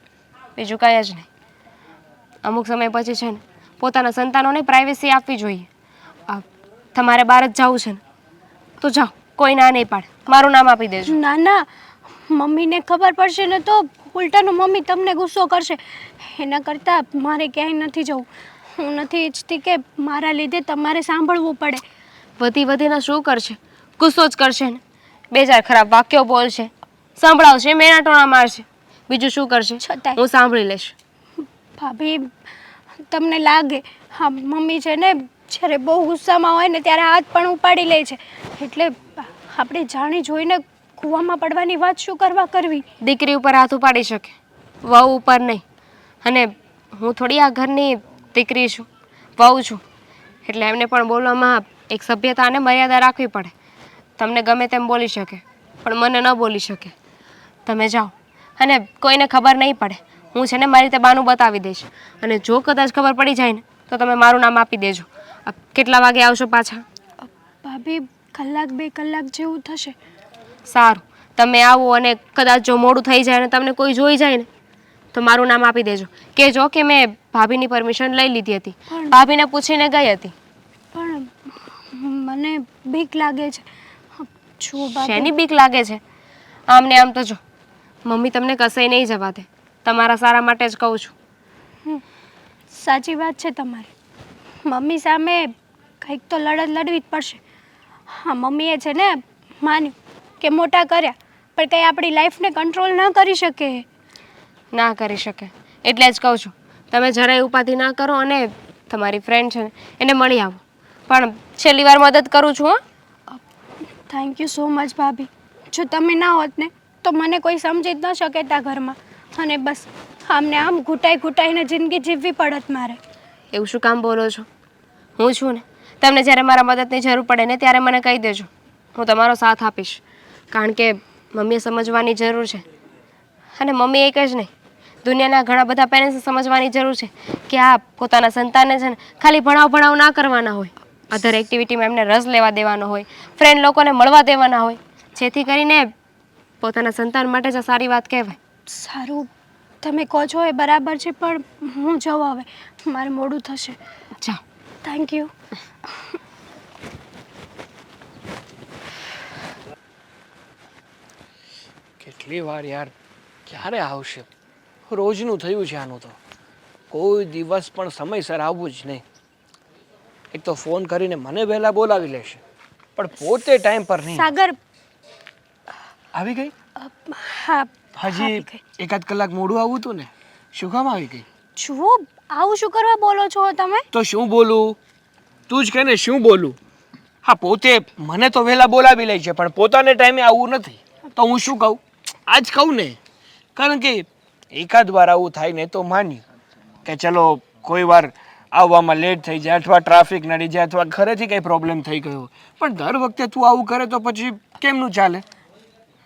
બીજું કાંઈ જ નહીં. અમુક સમય પછી છે ને પોતાના સંતાનોને પ્રાઇવેસી આપવી જોઈએ. તમારે બહાર જ જવું છે ને તો જાઓ, કોઈ ના નહીં પાડે. મારું નામ આપી દેજો. ના ના, મમ્મીને ખબર પડશે ને તો ઉલટાનું મમ્મી તમને ગુસ્સો કરશે. એના કરતાં મારે ક્યાંય નથી જવું. હું નથી ઈચ્છતી કે મારા લીધે તમારે સાંભળવું પડે. વધીને શું કરશે? ગુસ્સો જ કરશે ને. બે ચાર ખરાબ વાક્યો બોલશે, સંભળાવશે, મેના ટોણા મારશે, બીજું શું કરશે? છતાંય હું સાંભળી લઈશ. ભાભી, તમને લાગે હા મમ્મી છે ને જ્યારે બહુ ગુસ્સામાં હોય ને ત્યારે હાથ પણ ઉપાડી લે છે, એટલે આપણે જાણી જોઈને કૂવામાં પડવાની વાત શું કરવા કરવી? દીકરી ઉપર હાથ ઉપાડી શકે, વહુ ઉપર નહીં. અને હું થોડી આ ઘરની દીકરી છું, વહુ છું, એટલે એમને પણ બોલવામાં એક સભ્યતા અને મર્યાદા રાખવી પડે. તમને ગમે તેમ બોલી શકે પણ મને ન બોલી શકે. તમે જાઓ અને કોઈને ખબર નહીં પડે. હું છે ને મારી રીતે બાનું બતાવી દઈશ, અને જો કદાચ ખબર પડી જાય ને તો તમે મારું નામ આપી દેજો. કેટલા વાગે આવશો પાછા? ભાભી, કલાક 2 કલાક જેવું થશે. સારું, તમે આવો અને કદાચ જો મોડું થઈ જાય અને તમને કોઈ જોઈ જાય ને તો મારું નામ આપી દેજો. કહેજો કે મેં ભાભીની પરમિશન લઈ લીધી હતી, ભાભીને પૂછીને ગઈ હતી. પણ મને બીક લાગે છે. જો ભાભી, શેની બીક લાગે છે? આમ ને આમ તો જો મમ્મી તમને કસાઈ નહીં જવા દે. તમારા સારા માટે જ કહું છું. સાચી વાત છે તમારી. મમ્મી સામે કંઈક તો લડત લડવી જ પડશે. હા, મમ્મીએ છે ને માન્યું કે મોટા કર્યા પણ કંઈ આપણી લાઈફને કંટ્રોલ ન કરી શકે. ના કરી શકે એટલે જ કહું છું તમે જરાય ઉપાધિ ના કરો અને તમારી ફ્રેન્ડ છે ને એને મળી આવો. પણ છેલ્લી વાર મદદ કરું છું હો. થેન્ક યુ સો મચ ભાભી. જો તમે ના હોત ને તો મને કોઈ સમજી જ ન શકે તા ઘરમાં, અને બસ આમને આમ ઘૂંટાઈ ઘૂંટાઈને જિંદગી જીવવી પડત મારે. એવું શું કામ બોલો છો? હું છું ને, તમને જ્યારે મારા મદદની જરૂર પડે ને ત્યારે મને કહી દેજો, હું તમારો સાથ આપીશ. કારણ કે મમ્મીએ સમજવાની જરૂર છે. અને મમ્મી એક જ નહીં, દુનિયાના ઘણા બધા પેરેન્ટ્સને સમજવાની જરૂર છે કે આ પોતાના સંતાનને છે ને ખાલી ભણાવ ના કરવાના હોય, અધર એક્ટિવિટીમાં એમને રસ લેવા દેવાનો હોય, ફ્રેન્ડ લોકોને મળવા દેવાના હોય, જેથી કરીને પોતાના સંતાન માટે જ આ સારી વાત કહેવાય. સારું, તમે કહો છો એ બરાબર છે, પણ હું જાઉં હવે, મારે મોડું થશે. જાઓ. Thank you. કેટલી વાર યાર, ક્યારે આવશે? રોજનું થયું છે આનું તો. કોઈ દિવસ પણ સમયસર આવવું જ નહીં. એક તો ફોન કરીને મને વહેલા બોલાવી લેશે, પણ પોતે ટાઈમ પર નહીં. સાગર, આવી ગઈ? હા હજી એકાદ કલાક મોડું આવવું હતું ને, શું કામ આવી ગઈ? જુઓ, આવું શું કરવા બોલો છો તમે? તો શું બોલું? તું જ કહે ને શું બોલું? હા, પોતે મને તો વહેલા બોલાવી લે છે, પણ પોતાને ટાઈમે આવવું નથી. તો હું શું કહું? આજ કહું ને, કારણ કે એકાદ વાર આવું થાય ને તો માન્યું કે ચલો કોઈ વાર આવવામાં લેટ થઈ જાય, અથવા ટ્રાફિક નડી જાય, અથવા ઘરેથી કંઈ પ્રોબ્લેમ થઈ ગયો. પણ દર વખતે તું આવું કરે તો પછી કેમનું ચાલે?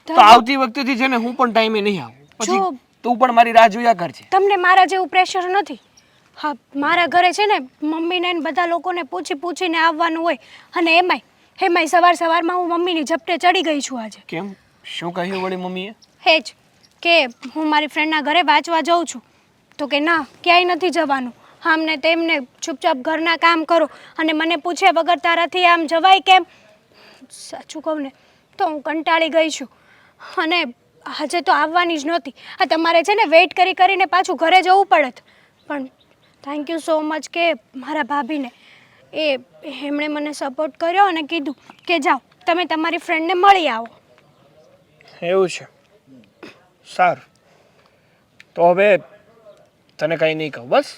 તો આવતી વખતેથી છે ને હું પણ ટાઈમે નહીં આવું. પછી તું પણ મારી રાહ જોયા કરજે. તમને મારા જેવું પ્રેશર નથી. હા, મારા ઘરે છે ને મમ્મીને ને બધા લોકોને પૂછીને આવવાનું હોય, અને એમાંય સવારમાં હું મમ્મીની ઝપટે ચડી ગઈ છું આજે. કેમ? શું કહ્યું વળી મમ્મીએ? હે જ કે હું મારી ફ્રેન્ડના ઘરે વાંચવા જાઉં છું, તો કે ના, ક્યાંય નથી જવાનું, આમને તેમને ચૂપચાપ ઘરના કામ કરો, અને મને પૂછે વગર તારાથી આમ જવાય કેમ? સાચું કહું ને તો હું કંટાળી ગઈ છું, અને આજે તો આવવાની જ નહોતી. આ તમારે છે ને વેઇટ કરીને પાછું ઘરે જવું પડત. પણ થેન્ક યુ સો મચ કે મારા ભાભીને એમણે મને સપોર્ટ કર્યો અને કીધું કે જાઓ તમે તમારી ફ્રેન્ડને મળી આવો. એવું છે? સારું, તો હવે તને કંઈ નહીં કહું બસ.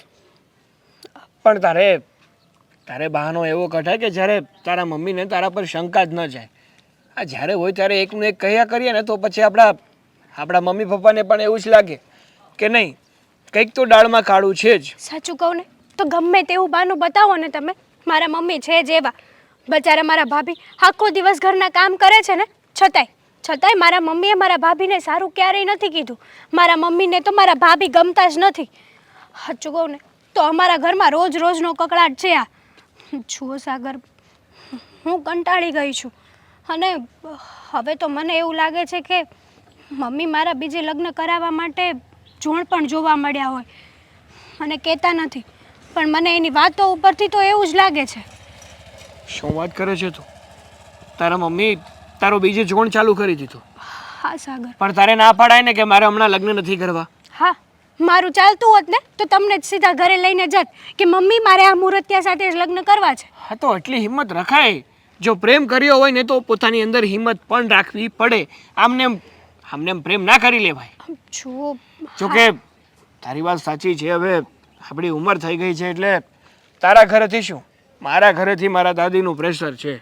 પણ તારે બહાનો એવો કઢાય કે જ્યારે તારા મમ્મીને તારા પર શંકા જ ન જાય. આ જ્યારે હોય ત્યારે એકનું એક કહ્યા કરીએ ને તો પછી આપણા મમ્મી પપ્પાને પણ એવું જ લાગે કે નહીં, કંઈક તો દાળમાં કાળું છે જ. સાચું કહું ને તો ગમે તેવું બહાનું બતાવો ને તમે, મારા મમ્મી છે જ એવા. બચારા મારા ભાભી આખો દિવસ ઘરના કામ કરે છે ને, છતાંય મારા મમ્મીએ મારા ભાભીને સારું ક્યારેય નથી કીધું. મારા મમ્મીને તો મારા ભાભી ગમતા જ નથી. સાચું કહું ને તો અમારા ઘરમાં રોજનો કકળાટ છે. આ જુઓ સાગર, હું કંટાળી ગઈ છું, અને હવે તો મને એવું લાગે છે કે મમ્મી મારા બીજે લગ્ન કરાવવા માટે જોણ પણ જોવા મળ્યા હોય, અને કહેતા નથી, પણ મને એની વાતો ઉપરથી તો એવું જ લાગે છે. શું વાત કરે છે તું? તારા મમ્મી તારો બીજે જોણ ચાલુ કરી દીધું? હા સાગર. પણ તારે ના પાડાય ને કે મારે હમણાં લગ્ન નથી કરવા? હા, મારું ચાલતું હોત ને તો તમને જ સીધા ઘરે લઈને જત કે મમ્મી મારે આ મુહૂર્તિયા સાથે જ લગ્ન કરવા છે. હા, તો એટલી હિંમત રખાય. જો પ્રેમ કર્યો હોય ને તો પોતાની અંદર હિંમત પણ રાખવી પડે. આમને પ્રેમ ના કરી લેવાય. જુઓ, જોકે તારી વાત સાચી છે. હવે આપણી ઉંમર થઈ ગઈ છે, એટલે તારા ઘરેથી શું, મારા ઘરેથી મારા દાદીનું પ્રેશર છે.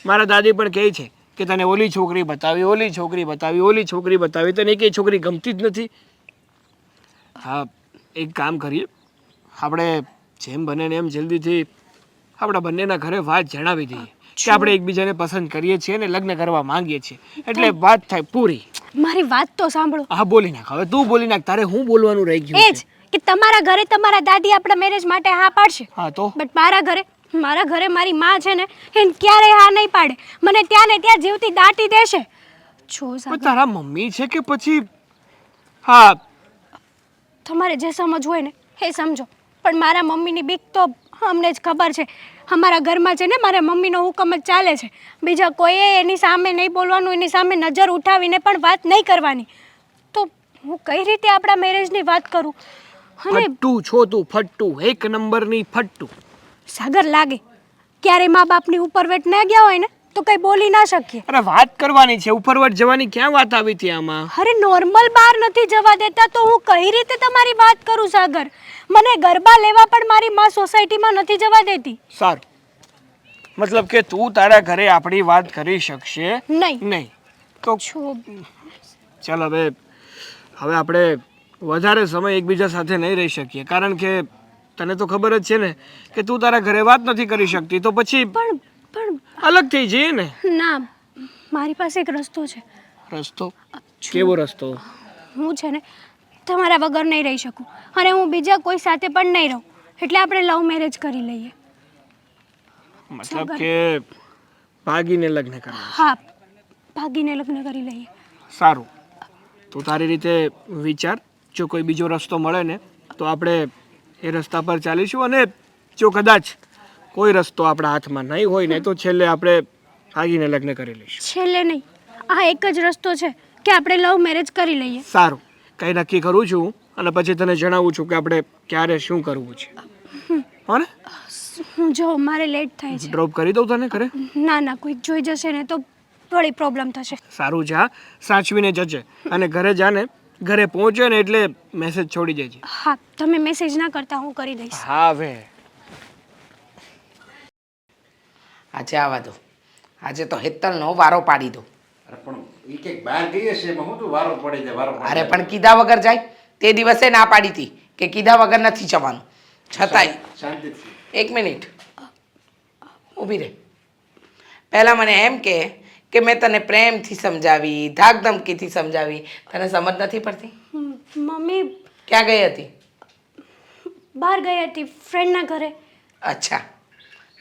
મારા દાદી પણ કહે છે કે તને ઓલી છોકરી બતાવી, તને કઈ છોકરી ગમતી જ નથી. હા, એક કામ કરીએ, આપણે જેમ બને ને એમ જલ્દીથી આપણા બંનેના ઘરે વાત જણાવી દઈએ કે આપણે એકબીજાને પસંદ કરીએ છીએ અને લગ્ન કરવા માંગીએ છીએ, એટલે વાત થાય પૂરી. મારી વાત તો સાંભળો. હા, બોલી નાખ. હવે તું બોલી નાખ. તારે હું બોલવાનું રહી ગયું એ જ કે તમારા ઘરે તમારા દાદી આપણા મેરેજ માટે હા પાડશે, હા, તો બટ મારા ઘરે મારી માં છે ને એને ક્યારેય હા નહીં પાડે. મને ત્યાં ને ત્યાં જીવતી દાટી દેશે. જો પણ સાગર, તારા મમ્મી છે કે પછી? હા, તમારે જે સમજ હોય ને એ સમજો, પણ મારા મમ્મીની બીક તો અમને જ ખબર છે. અમારા ઘરમાં છે ને મારા મમ્મીનો હુકમ જ ચાલે છે. બીજા કોઈએ એની સામે નહીં બોલવાનું, એની સામે નજર ઉઠાવીને પણ વાત નહીં કરવાની. તો હું કઈ રીતે આપણા મેરેજની વાત કરું? અને ફટ્ટુ છો તું, ફટ્ટુ, એક નંબરની ફટ્ટુ. સાગર, લાગે ક્યારે મા બાપની ઉપર વેટ ના ગયા હોય ને તો કંઈ બોલી ના શકીએ. અરે વાત કરવાની છે, ઉપરવટ જવાની ક્યાં વાત આવી હતી આમાં? અરે નોર્મલ બહાર નથી જવા દેતા તો હું કઈ રીતે તમારી વાત કરું સાગર? મને ગરબા લેવા પણ મારી માં સોસાયટીમાં નથી જવા દેતી. સારું, મતલબ કે તું તારા ઘરે આપણી વાત કરી શકશે નહીં. નહીં તો છો ચાલ હવે આપણે વધારે સમય એકબીજા સાથે નહીં રહી શકીએ, કારણ કે તને તો ખબર જ છે ને કે તું તારા ઘરે વાત નથી કરી શકતી, તો પછી પણ પણ અલગ થઈ જઈએ ને. ના, મારી પાસે એક રસ્તો છે. રસ્તો? કેવો રસ્તો? હું છે ને તમારા વગર નહીં રહી શકું અને હું બીજા કોઈ સાથે પણ નહીં રહું, એટલે આપણે લવ મેરેજ કરી લઈએ. મતલબ કે ભાગીને લગ્ન કરવા? હા, ભાગીને લગ્ન કરી લઈએ. સારું, તું તારી રીતે વિચાર. જો કોઈ બીજો રસ્તો મળે ને તો આપણે એ રસ્તા પર ચાલીશું, અને જો કદાચ કોઈ રસ્તો આપણા હાથમાં નહીં હોય ને તો છેલ્લે આપણે ભાગીને લગ્ન કરી લઈશું. છેલ્લે નહીં, આ એક જ રસ્તો છે કે આપણે લવ મેરેજ કરી લઈએ. સારું, કંઈ નક્કી કરું છું અને પછી તને જણાવું છું કે આપણે ક્યારે શું કરવું છે. હો ને? જો મારે લેટ થાય છે. ડ્રોપ કરી દઉં તને ઘરે? ના ના, કોઈક જોઈ જશે ને તો થોડી પ્રોબ્લેમ થશે. સારું, જા, સાચવીને જજે, અને ઘરે જાને ઘરે પહોંચે ને એટલે મેસેજ છોડી દેજે. હા, તમે મેસેજ ના કરતા, હું કરી દઈશ. હા હવે આજે આવવા દો, આજે તો હેતલનો વારો પાડી દો. અરે પણ એ કંઈક બહાર ગઈ હશે એમાં હું તું વારો પડે છે વારો પડે અરે પણ કીધા વગર જાય? તે દિવસે ના પાડી હતી કે કીધા વગર નથી જવાનું, છતાંય. શાંતિથી. એક મિનિટ ઊભી રહે. પહેલાં મને એમ કે મેં તને પ્રેમથી સમજાવી, ધાકધમકીથી સમજાવી, તને સમજ નથી પડતી? મમ્મી ક્યાં ગઈ હતી? બહાર ગઈ હતી ફ્રેન્ડના ઘરે. અચ્છા,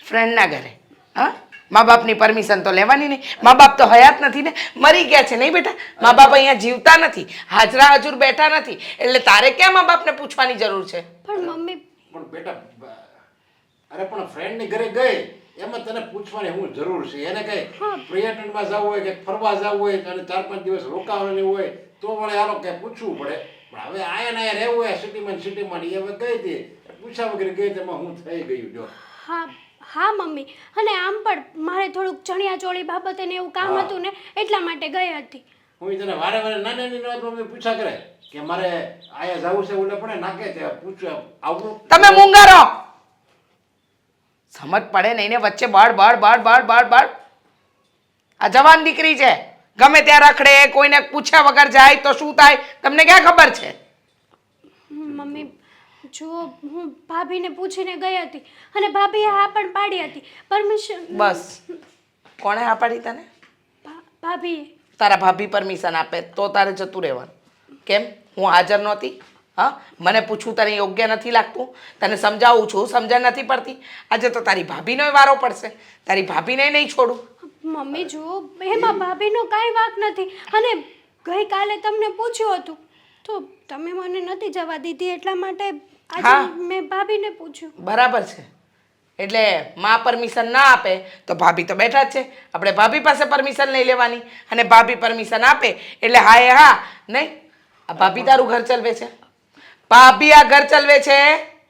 ફ્રેન્ડના ઘરે. હા, મા બાપની પરમિશન તો લેવાની નહીં. મા બાપ તો હયાત નથી ને, મરી ગયા છે નહીં બેટા? મા બાપ અહીંયા જીવતા નથી, હાજરા હજુર બેઠા નથી, એટલે તારે ક્યાં મા બાપને પૂછવાની જરૂર છે? પણ મમ્મી પણ બેટા અરે પણ ફ્રેન્ડની ઘરે ગઈ એમાં તને પૂછવાની શું જરૂર છે? એને કઈ પર્યટનમાં જવું હોય કે ફરવા જવું હોય અને 4-5 દિવસ રોકાવાની હોય તો વળે આનો કઈ પૂછવું પડે. પણ હવે આયા ને રહેવું હોય સિટીમાં એ હવે ગઈ હતી, પૂછ્યા વગર ગઈ તેમાં હું થઈ ગયું જો. હા હા મમ્મી, અને આમ પણ મારે થોડુંક ચણિયા ચોળી બાબતે ને એવું કામ હતું ને એટલા માટે ગઈ હતી. હું તને વારે નાની વાત પૂછા કરે કે મારે આયા જવું છે ઓલે પડે નાખે તે પૂછ્યું આવું. તમે મૂંગારો સમજ પડે નહીં ને વચ્ચે બળ. આ જવાન દીકરી છે, ગમે ત્યાં રખડે, કોઈને પૂછ્યા વગર જાય તો શું થાય તમને ક્યાં ખબર છે? મમ્મી જો હું ભાભીને પૂછીને ગઈ હતી અને ભાભીએ હા પણ પાડી હતી પરમિશન. બસ, કોણે હા પાડી તને? ભાભીએ. તારા ભાભી પરમિશન આપે તો તારે જતું રહેવાનું. કેમ હું હાજર નહોતી? હા, મને પૂછવું તને યોગ્ય નથી લાગતું? તને સમજાવું છું, સમજણ નથી પડતી? આજે તો તારી ભાભીનો વારો પડશે, તારી ભાભીને નહીં છોડું. મમ્મી જો એમાં ભાભીનો કાંઈ વાંક નથી, અને ગઈકાલે તમને પૂછ્યું હતું તો તમે મને નથી જવા દીધી, એટલા માટે હા. આજે મેં ભાભીને પૂછ્યું. બરાબર છે, એટલે માં પરમિશન ના આપે તો ભાભી તો બેઠા જ છે, આપણે ભાભી પાસે પરમિશન લઈ લેવાની, અને ભાભી પરમિશન આપે એટલે હા એ હા. નહીં, આ ભાભી તારું ઘર ચલવે છે, ભાભી આ ઘર ચલવે છે.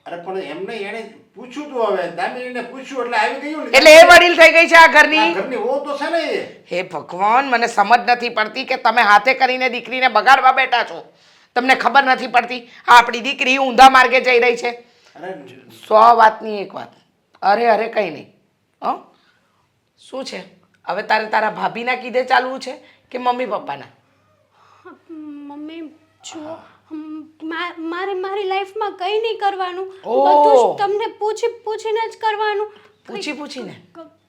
અરે પણ એમને એને પૂછ્યું તું, હવે દામિનીને પૂછ્યું એટલે આવી ગયું ને. એટલે એ વડીલ થઈ ગઈ છે આ ઘરની. ઘરની વો તો છે ને એ. હે ભગવાન, મને સમજ નથી પડતી કે તમે હાથે કરીને દીકરીને બગાડવા બેઠા છો. તમને ખબર નથી પડતી આ આપણી દીકરી ઊંધા માર્ગે જઈ રહી છે. અરે 100 વાતની એક વાત. અરે કંઈ નહીં. હં, શું છે હવે? તારા ભાભીના કીધે ચાલવું છે કે મમ્મી પપ્પાના? મમ્મી જો મારે મારી લાઈફમાં કંઈ નહીં કરવાનું, ઓહ. બધું જ તમને પૂછીને જ કરવાનું. પૂછીને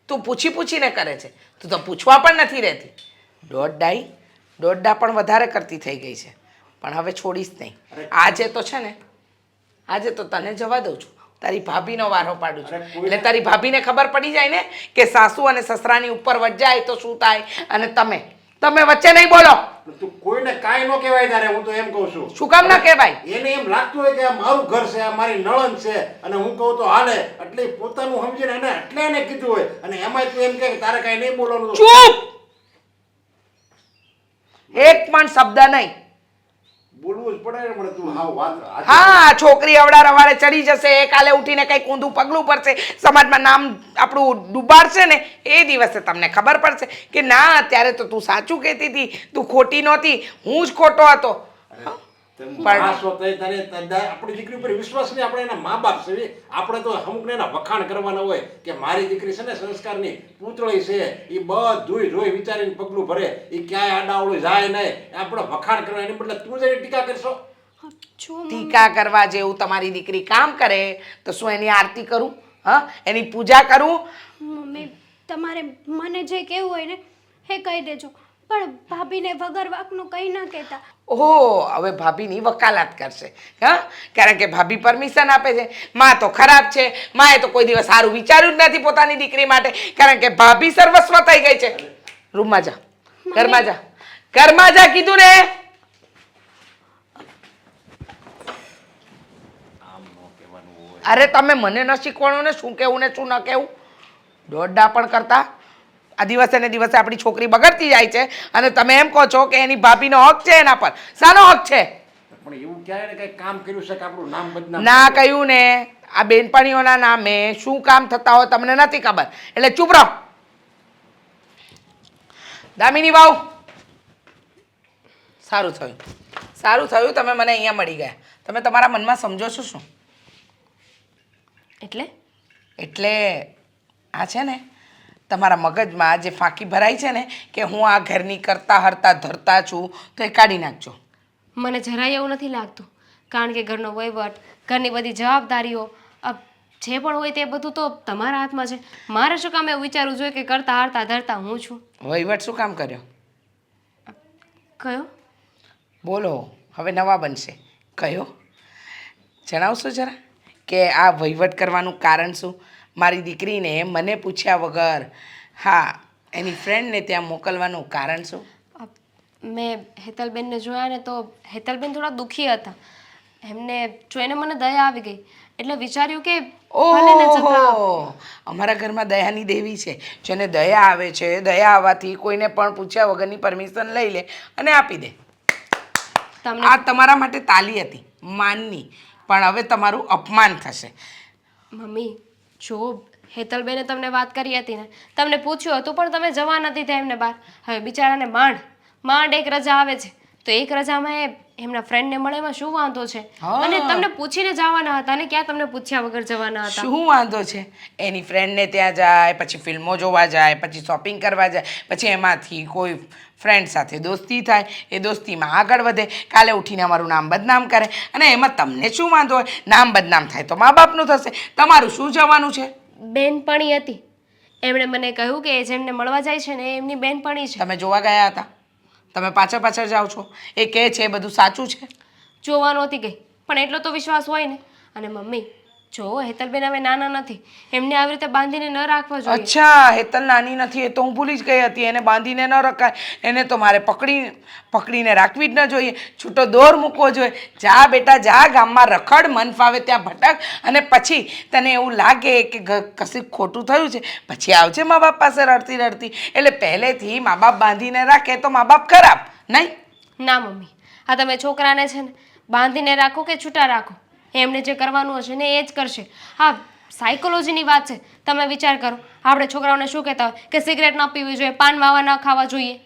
તું પૂછીને કરે છે, તું તો પૂછવા પણ નથી રહેતી. દોડડા પણ વધારે કરતી થઈ ગઈ છે, પણ હવે છોડીશ નહીં. આજે તો છે ને, આજે તો તને જવા દઉં છું, તારી ભાભીનો વારો પાડું છું. એટલે તારી ભાભીને ખબર પડી જાય ને કે સાસુ અને સસરાની ઉપર વજાય તો શું થાય, અને તમે વચ્ચે નહીં બોલો. તું કોઈને કાંઈ ન કહેવાય તારે, હું તો એમ કહું છું. શું કામ ના કહેવાય? એને એમ લાગતું હોય કે આ મારું ઘર છે, આ મારી નણંદ છે, અને હું કહું તો હાલે, એટલે પોતાનું સમજીને એને એટલે એને કીધું હોય, અને એમાંય તું એમ કહે કે તારે કાંઈ નહીં બોલવાનું. ચૂપ! એક પણ શબ્દ નહીં બોલવું જ પડે ને મને તું હાવ વાત હા છોકરી અવડા રવાડે ચડી જશે કાલે ઉઠીને કંઈક ઊંધું પગલું પડશે સમાજમાં નામ આપણું ડૂબાડશે ને એ દિવસે તમને ખબર પડશે કે ના અત્યારે તો તું સાચું કહેતી હતી તું ખોટી નહોતી હું જ ખોટો હતો આપણી દીકરી ઉપર વિશ્વાસ નહીં, આપણે એના મા બાપ છે, આપણે તો અમુકને એના વખાણ કરવાના હોય કે મારી દીકરી છે ને સંસ્કારની પૂતળી છે, એ બધું જોઈ વિચારીને પગલું ભરે, એ ક્યાંય આડાવડું જાય નહીં, આપણે વખાણ કરવા એની બદલે તું જઈને ટીકા કરશો. ટીકા કરવા જેવું તમારી દીકરી કામ કરે તો શું એની આરતી કરું? હા એની પૂજા કરું? મમ્મી તમારે મને જે કહેવું હોય ને એ કહી દેજો, પણ ભાભીને વગર વાકનું કંઈ ના કહેતા. ઓહો હવે ભાભીની વકાલત કરશે હા, કારણ કે ભાભી પરમિશન આપે છે. માં તો ખરાબ છે, માએ તો કોઈ દિવસ સારું વિચાર્યું જ નથી પોતાની દીકરી માટે, કારણ કે ભાભી સર્વસ્વ થઈ ગઈ છે. રૂમમાં જા, ઘરમાં જા, ઘરમાં જા કીધું ને. અરે તમે મને ન શીખવાડો ને શું કેવું ને શું ન કેવું. દોડડા પણ કરતા આ દિવસે ને દિવસે આપણી છોકરી બગડતી જાય છે અને તમે એમ કહો છો કે એની ભાભીનો હક છે એના પર. શાનો હક છે? પણ એવું ક્યારે ને કઈ કામ કર્યું છે કે આપણું નામ બદનામ ના કહ્યું ને, આ બેનપણીઓના નામે શું કામ થતા હોય તમને નથી ખબર, એટલે ચૂપ રહો. દામિની વાવ, સારું થયું, સારું થયું તમે મને અહીંયા મળી ગયા. તમે તમારા મનમાં સમજો છો શું? એટલે આ છે ને તમારા મગજમાં જે ફાંકી ભરાઈ છે ને કે હું આ ઘરની કરતા હરતા ધરતા છું, તો એ કાઢી નાખજો. મને જરાય એવું નથી લાગતું, કારણ કે ઘરનો વહીવટ, ઘરની બધી જવાબદારીઓ, જે પણ હોય તે બધું તો તમારા હાથમાં છે. મારે શું કામ એવું વિચારવું જોઈએ કે કરતા હરતા ધરતા હું છું? વહીવટ શું કામ કર્યો? કયો? બોલો, હવે નવા બનશે. કયો જણાવશો જરા કે આ વહીવટ કરવાનું કારણ શું? મારી દીકરીને મને પૂછ્યા વગર હા એની ફ્રેન્ડને ત્યાં મોકલવાનું કારણ શું? મેં હેતલબેનને જોયા ને તો હેતલબેન થોડા દુઃખી હતા. એમને જોઈને મને દયા આવી ગઈ, એટલે વિચાર્યું કે ભલે ને છતાં ઓહો, અમારા ઘરમાં દયાની દેવી છે. જેને દયા આવે છે, દયા આવવાથી કોઈને પણ પૂછ્યા વગરની પરમિશન લઈ લે અને આપી દે. તમને આ તમારા માટે તાલી હતી માનની, પણ હવે તમારું અપમાન થશે. મમ્મી જો હેતલબેને તમને વાત કરી હતી ને, તમને પૂછ્યું હતું પણ તમે જવા નથી થયા એમને બહાર. હવે બિચારાને માંડ એક રજા આવે છે, તો એક રજામાં એ એમના ફ્રેન્ડને મળે એમાં શું વાંધો છે? અને તમને પૂછીને જવાના હતા ને ક્યાં તમને પૂછ્યા વગર જવાના હતા? શું વાંધો છે? એની ફ્રેન્ડને ત્યાં જાય, પછી ફિલ્મો જોવા જાય, પછી શોપિંગ કરવા જાય, પછી એમાંથી કોઈ ફ્રેન્ડ સાથે દોસ્તી થાય, એ દોસ્તીમાં આગળ વધે, કાલે ઉઠીને અમારું નામ બદનામ કરે, અને એમાં તમને શું વાંધો હોય? નામ બદનામ થાય તો મા બાપનું થશે, તમારું શું જવાનું છે? બેનપણી હતી, એમણે મને કહ્યું કે જેમને મળવા જાય છે ને એ એમની બેનપણી છે. તમે જોવા ગયા હતા? તમે પાછળ જાઓ છો? એ કહે છે એ બધું સાચું છે? જોવા નહોતી ગઈ, પણ એટલો તો વિશ્વાસ હોય ને. અને મમ્મી જો હેતલબેન હવે નાના નથી, એમને આવી રીતે બાંધીને ન રાખવા જોઈએ. અચ્છા, હેતલ નાની નથી, એ તો હું ભૂલી જ ગઈ હતી. એને બાંધીને ન રખાય, એને તો મારે પકડીને રાખવી જ ન જોઈએ, છૂટો દોર મૂકવો જોઈએ. જા બેટા જા, ગામમાં રખડ, મન ફાવે ત્યાં ભટક, અને પછી તને એવું લાગે કે કશું ખોટું થયું છે, પછી આવજે મા બાપ પાસે રડતી રડતી. એટલે પહેલેથી મા બાપ બાંધીને રાખે તો મા બાપ ખરાબ નહીં? ના મમ્મી, આ તમે છોકરાને છે ને બાંધીને રાખો કે છૂટા રાખો, એમને જે કરવાનું હશે ને એ જ કરશે. હા, સાયકોલોજીની વાત છે. તમે વિચાર કરો, આપણે છોકરાઓને શું કહેતા હોય કે સિગરેટ ન પીવી જોઈએ, પાન માવા ન ખાવા જોઈએ,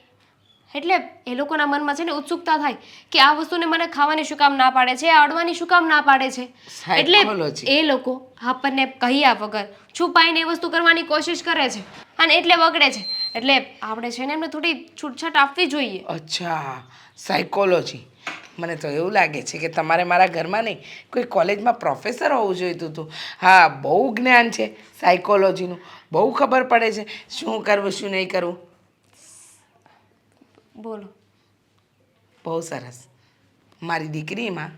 એટલે એ લોકોના મનમાં છે ને ઉત્સુકતા થાય કે આ વસ્તુને મને ખાવાની શું કામ ના પાડે છે, આ અડવાની શું કામ ના પાડે છે. એટલે એ લોકો આપણને કહ્યા વગર છુપાઈને એ વસ્તુ કરવાની કોશિશ કરે છે અને એટલે બગડે છે. એટલે આપણે છે ને એમને થોડી છૂટછાટ આપવી જોઈએ. અચ્છા, સાયકોલોજી. મને તો એવું લાગે છે કે તમારે મારા ઘરમાં નહીં, કોઈ કોલેજમાં પ્રોફેસર હોવું જોઈતું હતું. હા, બહુ જ્ઞાન છે સાયકોલોજીનું, બહુ ખબર પડે છે શું કરવું શું નહીં કરવું. બોલો. બહુ સરસ. મારી દીકરીમાં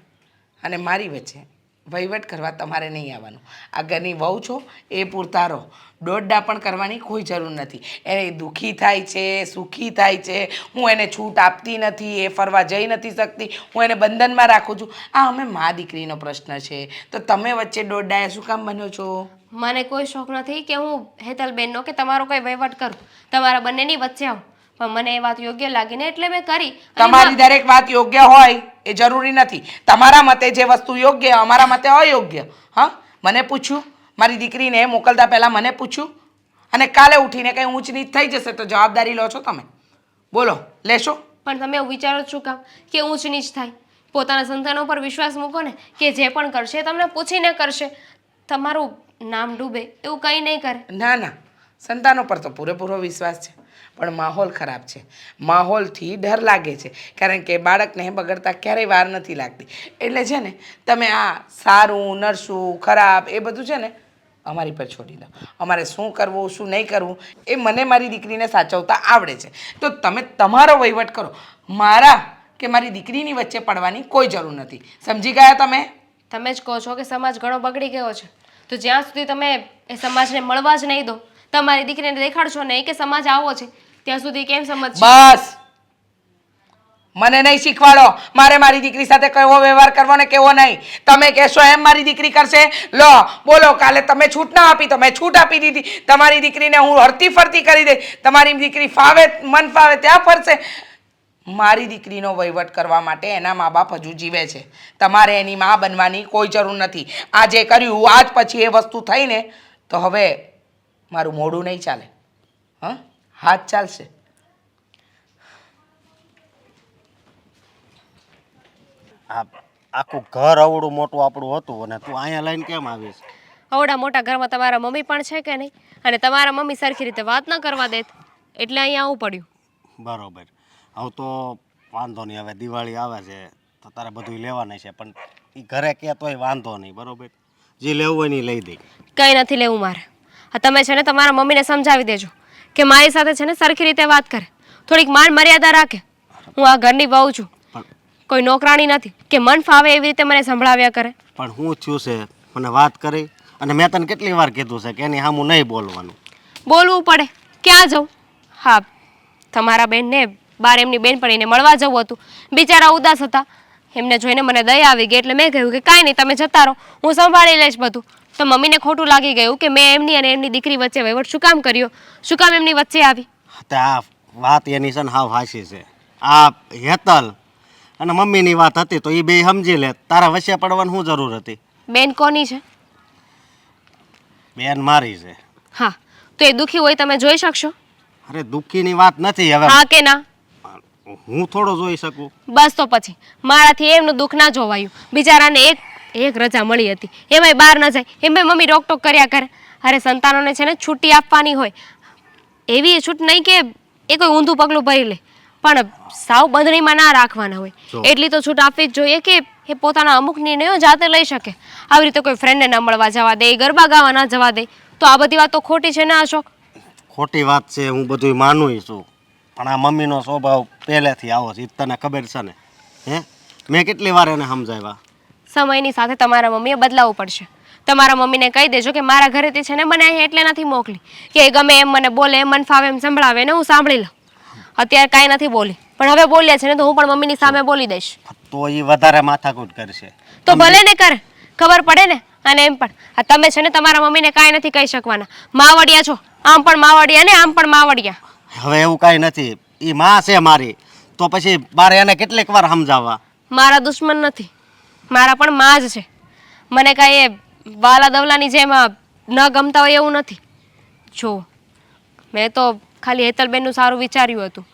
અને મારી વચ્ચે વહીવટ કરવા તમારે નહીં આવવાનું. આ ઘરની વહુ છો એ પૂરતા રહો, દોડડા પણ કરવાની કોઈ જરૂર નથી. એને દુઃખી થાય છે, સુખી થાય છે, હું એને છૂટ આપતી નથી, એ ફરવા જઈ નથી શકતી, હું એને બંધનમાં રાખું છું. આ અમે મા દીકરીનો પ્રશ્ન છે, તો તમે વચ્ચે દોડડાએ શું કામ બન્યો છો? મને કોઈ શોખ નથી કે હું હેતલબેનનો કે તમારો કોઈ વહીવટ કરું, તમારા બંનેની વચ્ચે આવું. પણ મને એ વાત યોગ્ય લાગી ને એટલે મેં કરી. અને તમારી દરેક વાત યોગ્ય હોય એ જરૂરી નથી. તમારા મતે જે વસ્તુ યોગ્ય, અમારા મતે અયોગ્ય. હા, મને પૂછ્યું, મારી દીકરીને મોકલતા પહેલા મને પૂછ્યું, અને કાલે ઉઠીને કંઈ ઊંચ નીચ થઈ જશે તો જવાબદારી લો છો તમે? બોલો, લેશો? પણ તમે એવું વિચારો છો કામ કે ઊંચ નીચ થાય? પોતાના સંતાનો પર વિશ્વાસ મૂકો ને, કે જે પણ કરશે તમને પૂછીને કરશે. તમારું નામ ડૂબે એવું કંઈ નહીં કરે. ના ના, સંતાનો પર તો પૂરેપૂરો વિશ્વાસ છે, પણ માહોલ ખરાબ છે. માહોલથી ડર લાગે છે, કારણ કે બાળકને બગડતા ક્યારેય વાર નથી લાગતી. એટલે છે ને, તમે આ સારું નરસું ખરાબ એ બધું છે ને અમારી પર છોડી દો. અમારે શું કરવું શું નહીં કરવું એ મને મારી દીકરીને સાચવતા આવડે છે. તો તમે તમારો વહીવટ કરો. મારા કે મારી દીકરીની વચ્ચે પડવાની કોઈ જરૂર નથી. સમજી ગયા તમે? તમે જ કહો છો કે સમાજ ઘણો બગડી ગયો છે, તો જ્યાં સુધી તમે એ સમાજને મળવા જ નહીં દો, તમારી દીકરીને દેખાડશો નહીં કે સમાજ આવો છે, ત્યાં સુધી કેમ સમજશે? બસ, મને નહીં શીખવાડો મારે મારી દીકરી સાથે કેવો વ્યવહાર કરવો ને કેવો નહીં. તમે કહેશો એમ મારી દીકરી કરશે. લો બોલો, કાલે તમે છૂટ ના આપી તો મેં છૂટ આપી દીધી. તમારી દીકરીને હું હરતી ફરતી કરી દઈ. તમારી દીકરી ફાવે મન ફાવે ત્યાં ફરશે. મારી દીકરીનો વહીવટ કરવા માટે એના મા બાપ હજુ જીવે છે. તમારે એની મા બનવાની કોઈ જરૂર નથી. આ જે કર્યું આજ પછી એ વસ્તુ થઈને તો હવે મારું મોઢું નહીં ચાલે. હા, હાથ ચાલશે. આ આખું ઘર અવડું મોટું આપણું હતું અને તું અહીંયા લઈને કેમ આવીશ? આવડા મોટા ઘરમાં તમારા મમ્મી પણ છે કે નહીં? અને તમારા મમ્મી સરખી રીતે વાત ન કરવા દેત એટલે અહીંયા આવવું પડ્યું. બરોબર, હવે તો વાંધો નહીં. હવે દિવાળી આવે છે તો તારે બધું લેવાનું છે, પણ એ ઘરે કે તોય વાંધો નહીં. બરોબર, જે લેવું હોય ને એ લઈ દે. કંઈ નથી લેવું મારે. હા, તમે છે ને તમારા મમ્મીને સમજાવી દેજો કે મારી સાથે છે ને સરખી રીતે વાત કરે, થોડીક માન મર્યાદા રાખે. હું આ ઘરની વહુ છું, કોઈ નોકરાણી નથી કે મન ફાવે એવી રીતે મને સંભળાવ્યા કરે. પણ હું થયું છે, મને વાત કરી અને મેં તને કેટલી વાર કીધું છે કે એની સામું નહીં બોલવાનું. બોલવું પડે. ક્યાં જાઉં? હા, તમારા બેનને બાર એમની બેનપણીને મળવા જવું હતું, બિચારા ઉદાસ હતા. એમને જોઈને મને દયા આવી ગઈ એટલે મેં કહ્યું કે કાંઈ નહીં, તમે જતા રહો, હું સંભાળી લઈશ બધું. તો મમ્મીને ખોટું લાગી ગયું કે મેં એમની અને એમની દીકરી વચ્ચે વહીવટ શું કામ કર્યો, શું કામ એમની વચ્ચે આવી. તે આ વાત એની છે ને હાવ હાચી છે. આ હેતલ અને મમ્મીની વાત હતી તો એ બે સમજી લે. તારા વચ્ચે પડવાની શું જરૂર હતી? બેન કોની છે? બેન મારી છે. હા, તો એ દુઃખી હોય તમે જોઈ શકશો? અરે દુઃખીની વાત નથી. હવે હા કે ના? હું થોડો જોઈ શકું? બસ તો પછી મારાથી એમનું દુઃખ ના જોવાયું. બિચારાને એક રજા મળી હતી, એમાંય બહાર ન જાય, એમાંય મમ્મી રોકટોક કર્યા કરે. અરે સંતાનોને છે ને છૂટી આપવાની હોય, એવી છૂટ નહીં કે એ કોઈ ઊંધું પગલું ભરી લે, પણ સાવ બંધણીમાં ના રાખવાના હોય. એટલી તો છૂટ આપવી જ જોઈએ કે એ પોતાના અમુક નિર્ણયો જાતે લઈ શકે. આવી રીતે કોઈ ફ્રેન્ડને ન મળવા જવા દે, ગરબા ગાવા ના જવા દે, તો આ બધી વાત તો ખોટી છે ને અશોક? ખોટી વાત છે, હું બધું માનું છું, પણ આ મમ્મીનો સ્વભાવ પહેલેથી આવો છે, તને ખબર છે ને? હે, મેં કેટલી વાર એને સમજાવ્યા. સમયની સાથે તમારા મમ્મીએ બદલાવવું પડશે. તમારા મમ્મીને કહી દેજો કે મારા ઘરેથી છે ને મને અહીં એટલે નથી મોકલી કે ગમે એમ મને બોલે, મન ફાવે એમ સંભળાવે ને હું સાંભળી લઉં. અત્યારે કાંઈ નથી બોલી, પણ હવે બોલ્યા છે ને તો હું પણ મમ્મીની સામે બોલી દઈશ. તો એ વધારે માથાકૂટ કરશે. તો ભલે ને કરે, ખબર પડે ને. અને એમ પણ આ તમે છે ને તમારા મમ્મીને કાંઈ નથી કહી શકવાના. માવડિયા છો, આમ પણ માવડિયા ને આમ પણ માવડિયા. હવે એવું કાંઈ નથી. એ માં છે મારી, તો પછી મારે એને કેટલીક વાર સમજાવવા. મારા દુશ્મન નથી, મારા પણ માં જ છે. મને કાંઈ એ વાલા દવલાની જેમ ન ગમતા હોય એવું નથી. જો મેં તો ખાલી હેતલબેનનું સારું વિચાર્યું હતું,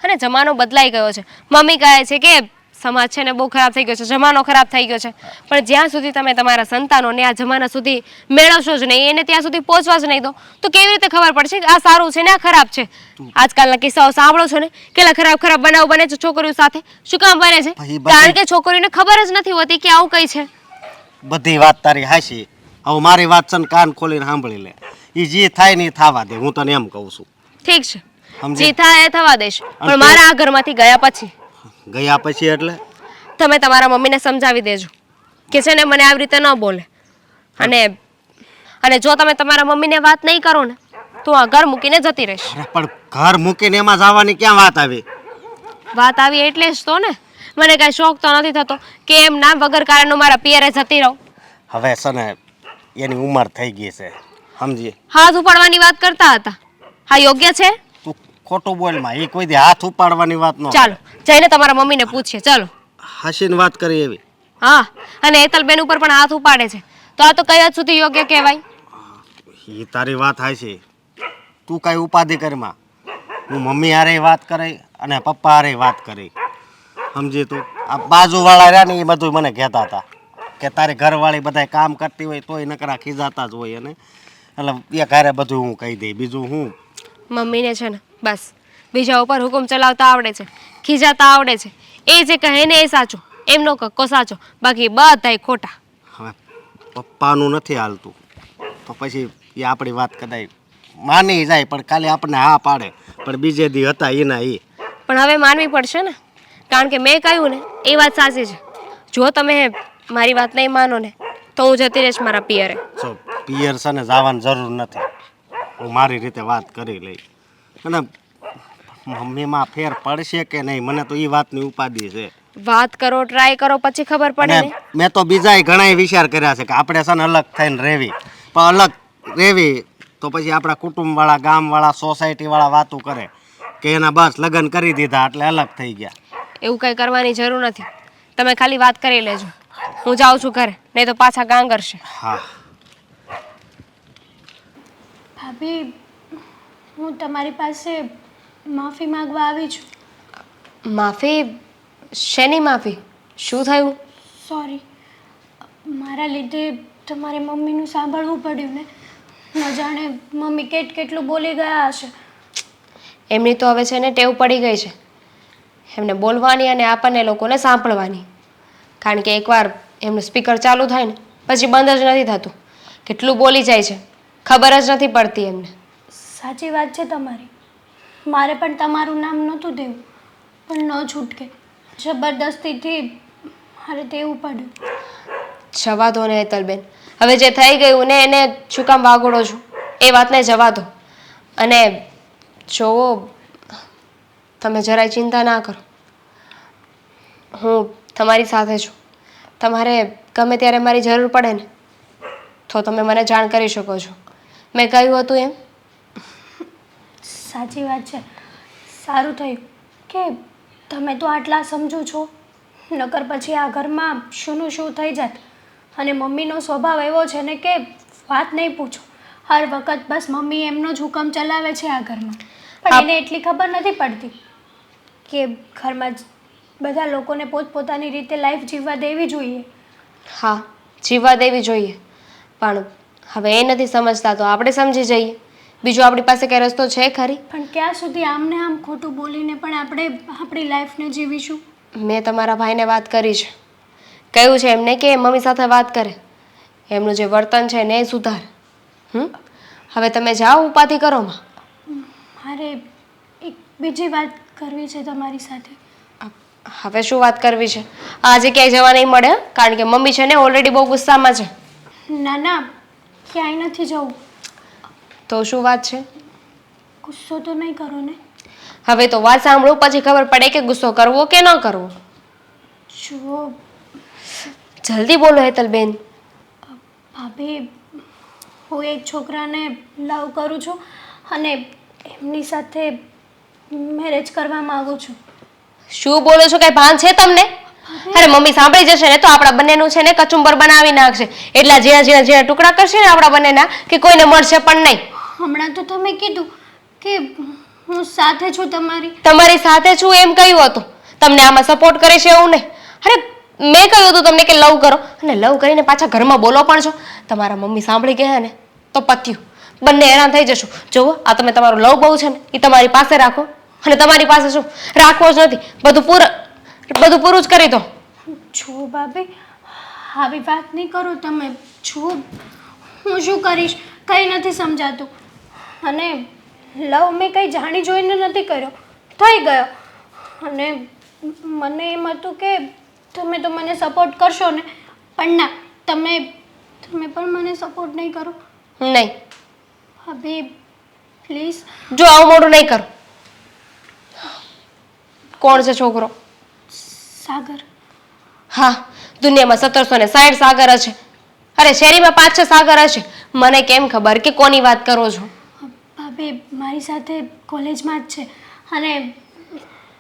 અને જમાનો બદલાઈ ગયો છે. મમ્મી કહે છે કે સમાજ છે ને બહુ ખરાબ થઈ ગયો છે, જમાનો ખરાબ થઈ ગયો છે, પણ જ્યાં સુધી તમે તમારા સંતાનોને આ જમાના સુધી મેળવશો જ નહીં, એને ત્યાં સુધી પહોંચવા જ નહીં દો, તો કેવી રીતે ખબર પડશે કે આ સારું છે ને આ ખરાબ છે? આજકાલના કિસ્સાઓ સાંભળો છો ને, કેટલા ખરાબ ખરાબ બનાવ બને છે છોકરીઓ સાથે. શું કામ બને છે? કારણ કે છોકરીઓને ખબર જ નથી હોતી કે આવું કઈ છે. બધી વાત તારી હાચી. હવે મારી વાત છે ને કાન ખોલીને સાંભળી લે. એ જે થાય ને એ થવા દે, હું તને એમ કહું છું. ઠીક છે, જે થાય એ થવા દેશ, પણ મારા આ ઘરમાંથી ગયા પછી ગયા પછી એટલે તમે તમારા મમ્મીને સમજાવી દેજો કે છે ને મને આવી રીતે ન બોલે. અને જો તમે તમારા મમ્મીને વાત નહીં કરો ને તો આ ઘર મૂકીને જતી રહીશ. પણ ઘર મૂકીને એમાં જવાની ક્યાં વાત આવી? વાત આવી એટલે જ તો ને, મને કાંઈ શોખ તો નથી થતો કે એમ ના વગર કારણનું મારા પિયરે જતી રહું. હવે છે ને એની ઉંમર થઈ ગઈ છે, સમજી. હાથ ઉપાડવાની વાત કરતા હતા, હા યોગ્ય છે? તું ખોટું બોલમાં એ કોઈ દી હાથ ઉપાડવાની વાત ન ચાલો જઈને તમારા મમ્મીને પૂછીએ ચાલો. હસીને વાત કરી એવી. હા અને હેતલબેન ઉપર પણ હાથ ઉપાડે છે તો આ તો કઈ હદ સુધી યોગ્ય કહેવાય? એ તારી વાત થાય છે. તું કાંઈ ઉપાધિ કરીમાં હું મમ્મી હારે વાત કરી અને પપ્પા હારે વાત કરી સમજી તું. આ બાજુવાળા રહ્યા ને એ બધું મને કહેતા હતા કે તારી ઘરવાળી બધા કામ કરતી હોય તોય નકરા ખીજાતા જ હોય અને એટલે એ ઘરે બધું હું કહી દઈ. બીજું હું મમ્મીને છે ને બસ બીજા ઉપર હુકમ ચલાવતા આવડે છે, ખીજાતા આવડે છે. એ જે કહે ને એ સાચું, એમનો કક્કો સાચો, બાકી બધાય ખોટા. હવે પપ્પાનું નથી હાલતું તો પછી એ આપણી વાત કદાચ માની જાય પણ કાલે આપણને હા પાડે પણ બીજે દી હતા એના એ. પણ હવે માનવી પડશે ને, કારણ કે મેં કહ્યું ને એ વાત સાચી છે. જો તમે મારી વાત નહીં માનો ને તો હું જતી રહીશ મારા પિયરે. જો પિયર છે ને જવાની જરૂર નથી, હું મારી રીતે વાત કરી લઈ. અને મમ્મીમાં ફેર પડશે કે નહીં મને તો એ વાતની ઉપાધિ છે. વાત કરો, ટ્રાય કરો, પછી ખબર પડે અને ને. મેં તો બીજાય ઘણાય વિચાર કર્યા છે કે આપણે છે ને અલગ થઈને રહેવી, પણ અલગ રહેવી તો પછી આપણા કુટુંબવાળા, ગામવાળા, સોસાયટીવાળા વાતો કરે કે એના બસ લગ્ન કરી દીધા એટલે અલગ થઈ ગયા. એવું કંઈ કરવાની જરૂર નથી. તમે ખાલી વાત કરી લેજો. હું જાઉં છું ઘરે, નહીં તો પાછા ગાં કરશે. હા ભાભી, હું તમારી પાસે માફી માંગવા આવી છું. માફી? શેની માફી? શું થયું? સોરી, મારા લીધે તમારે મમ્મીનું સાંભળવું પડ્યું ને. ન જાણે મમ્મી કેટલું બોલી ગયા હશે. એમની તો હવે છે ને ટેવ પડી ગઈ છે એમને બોલવાની અને આપણને લોકોને સાંભળવાની. કારણ કે એકવાર એમનું સ્પીકર ચાલુ થાય ને પછી બંધ જ નથી થતું. કેટલું બોલી જાય છે ખબર જ નથી પડતી એમને. સાચી વાત છે તમારી. મારે પણ તમારું નામ નહોતું દેવું પણ ન છૂટકે જબરદસ્તીથી મારે દેવું પડ્યું. જવા દો ને હેતલબેન, હવે જે થઈ ગયું ને એને શું કામ વાગોડો છો? એ વાતને જવા દો. અને જોવો, તમે જરાય ચિંતા ના કરો, હું તમારી સાથે છું. તમારે ગમે ત્યારે મારી જરૂર પડે ને તો તમે મને જાણ કરી શકો છો. મેં કહ્યું હતું એમ. સાચી વાત છે. સારું થયું કે તમે તો આટલા સમજો છો, નકર પછી આ ઘરમાં શુંનું શું થઈ જાત. અને મમ્મીનો સ્વભાવ એવો છે ને કે વાત નહીં પૂછો. હર વખત બસ મમ્મી એમનો જ હુકમ ચલાવે છે આ ઘરમાં. પણ એને એટલી ખબર નથી પડતી કે ઘરમાં જ બધા લોકોને પોતપોતાની રીતે લાઈફ જીવવા દેવી જોઈએ. હા, જીવવા દેવી જોઈએ, પણ હવે એ નથી સમજતા તો આપણે સમજી જઈએ. બીજો આપણી પાસે કઈ રસ્તો છે ખરી? પણ ક્યાં સુધી આમને આમ ખોટું બોલીને પણ આપણે આપણી લાઈફને જીવીશું? મેં તમારા ભાઈને વાત કરી છે, કહ્યું છે એમને કે મમ્મી સાથે વાત કરે, એમનું જે વર્તન છે ને એ સુધાર. હવે તમે જાઓ, ઉપાધિ કરો માં. મારે એક બીજી વાત કરવી છે તમારી સાથે. હવે શું વાત કરવી છે? આજે ક્યાંય જવા નહીં મળે, કારણ કે મમ્મી છે ને ઓલરેડી બહુ ગુસ્સામાં છે. ના ના, ક્યાંય નથી જવું. તો શું વાત છે? ગુસ્સો તો નહીં કરો ને? હવે તો વાત સાંભળો પછી ખબર પડે કે ગુસ્સો કરવો કે ન કરવો. જુઓ જલ્દી બોલો હેતલબેન. ભાભી, હું એક છોકરાને લવ કરું છું અને એમની સાથે મેરેજ કરવા માંગુ છું. શું બોલો છો? કઈ ભાન છે તમને? અરે મમ્મી સાંભળી જશે ને તો આપણા બંનેનું છે ને કચુંબર બનાવી નાખશે. એટલા ઝીણા ઝીણા ઝીણા ટુકડા કરશે ને આપણા બંનેના કે કોઈને મળશે પણ નહીં. હમણાં તો તમે કીધું કે હું સાથે છું તમારી. તમારી સાથે છું એમ કહ્યું હતું, તમને આમાં સપોર્ટ કરે છે એવું નહીં. અરે મેં કહ્યું હતું તમને કે લવ કરો, અને લવ કરીને પાછા ઘરમાં બોલો પણ છો. તમારા મમ્મી સાંભળી ગયા ને તો પત્યું, બંને હેરાન થઈ જશું. જુઓ, આ તમે તમારું લવ બહુ છે ને એ તમારી પાસે રાખો, અને તમારી પાસે શું રાખવો જ નથી, બધું પૂરું જ કરી દો. છો ભાભી, આવી વાત નહીં કરો તમે. છો હું શું કરીશ કંઈ નથી સમજાતું. અને લવ મેં કંઈ જાણી જોઈને નથી કર્યો, થઈ ગયો. અને મને એમ હતું કે તમે તો મને સપોર્ટ કરશો ને, પણ ના, તમે પણ મને સપોર્ટ નહીં કરો. નહીં ભાભી પ્લીઝ. જો આવું મોડું નહીં કરો. કોણ છે છોકરો? સાગર. હા, દુનિયામાં 1760 સાગર હશે. અરે શેરીમાં 5-6 સાગર હશે. મને કેમ ખબર કે કોની વાત કરો છો? ભાભી મારી સાથે કોલેજમાં જ છે અને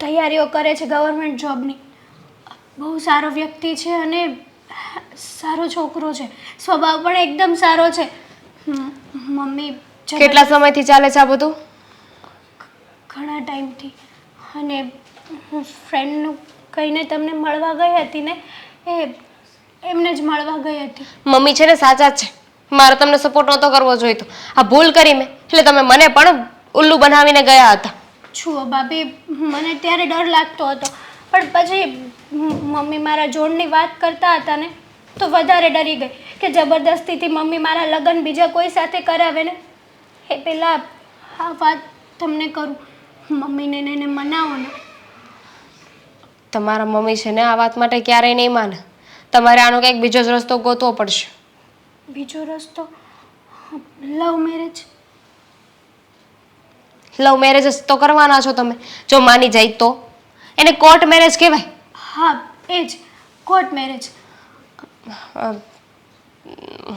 તૈયારીઓ કરે છે ગવર્મેન્ટ જોબની. બહુ સારો વ્યક્તિ છે અને સારો છોકરો છે, સ્વભાવ પણ એકદમ સારો છે. મમ્મી કેટલા સમયથી ચાલે છે આ બધું? ઘણા ટાઈમથી. અને હું ફ્રેન્ડનું કહીને તમને મળવા ગઈ હતી ને, એમને જ મળવા ગઈ હતી. મમ્મી છે ને સાચા જ છે, મારે તમને સપોર્ટ નહોતો કરવો જોઈતો. આ ભૂલ કરી મેં, એટલે તમે મને પણ ઉલ્લુ બનાવીને ગયા હતા. જુઓ ભાભી, મને ત્યારે ડર લાગતો હતો, પણ પછી મમ્મી મારા જોડની વાત કરતા હતા ને તો વધારે ડરી ગઈ કે જબરદસ્તીથી મમ્મી મારા લગ્ન બીજા કોઈ સાથે કરાવે ને એ પહેલાં આ વાત તમને કરું. મમ્મીને એને મનાવો ને. તમારા મમ્મી છે ને આ વાત માટે ક્યારેય નહીં માને. તમારે આનો કંઈક બીજો જ રસ્તો ગોતવો પડશે. બીજો રસ્તો? Love marriage? લવ મેરેજ જ તો કરવાના છો તમે. જો માની જાય તો એને કોર્ટ મેરેજ કહેવાય. હા, એ જ કોર્ટ મેરેજ.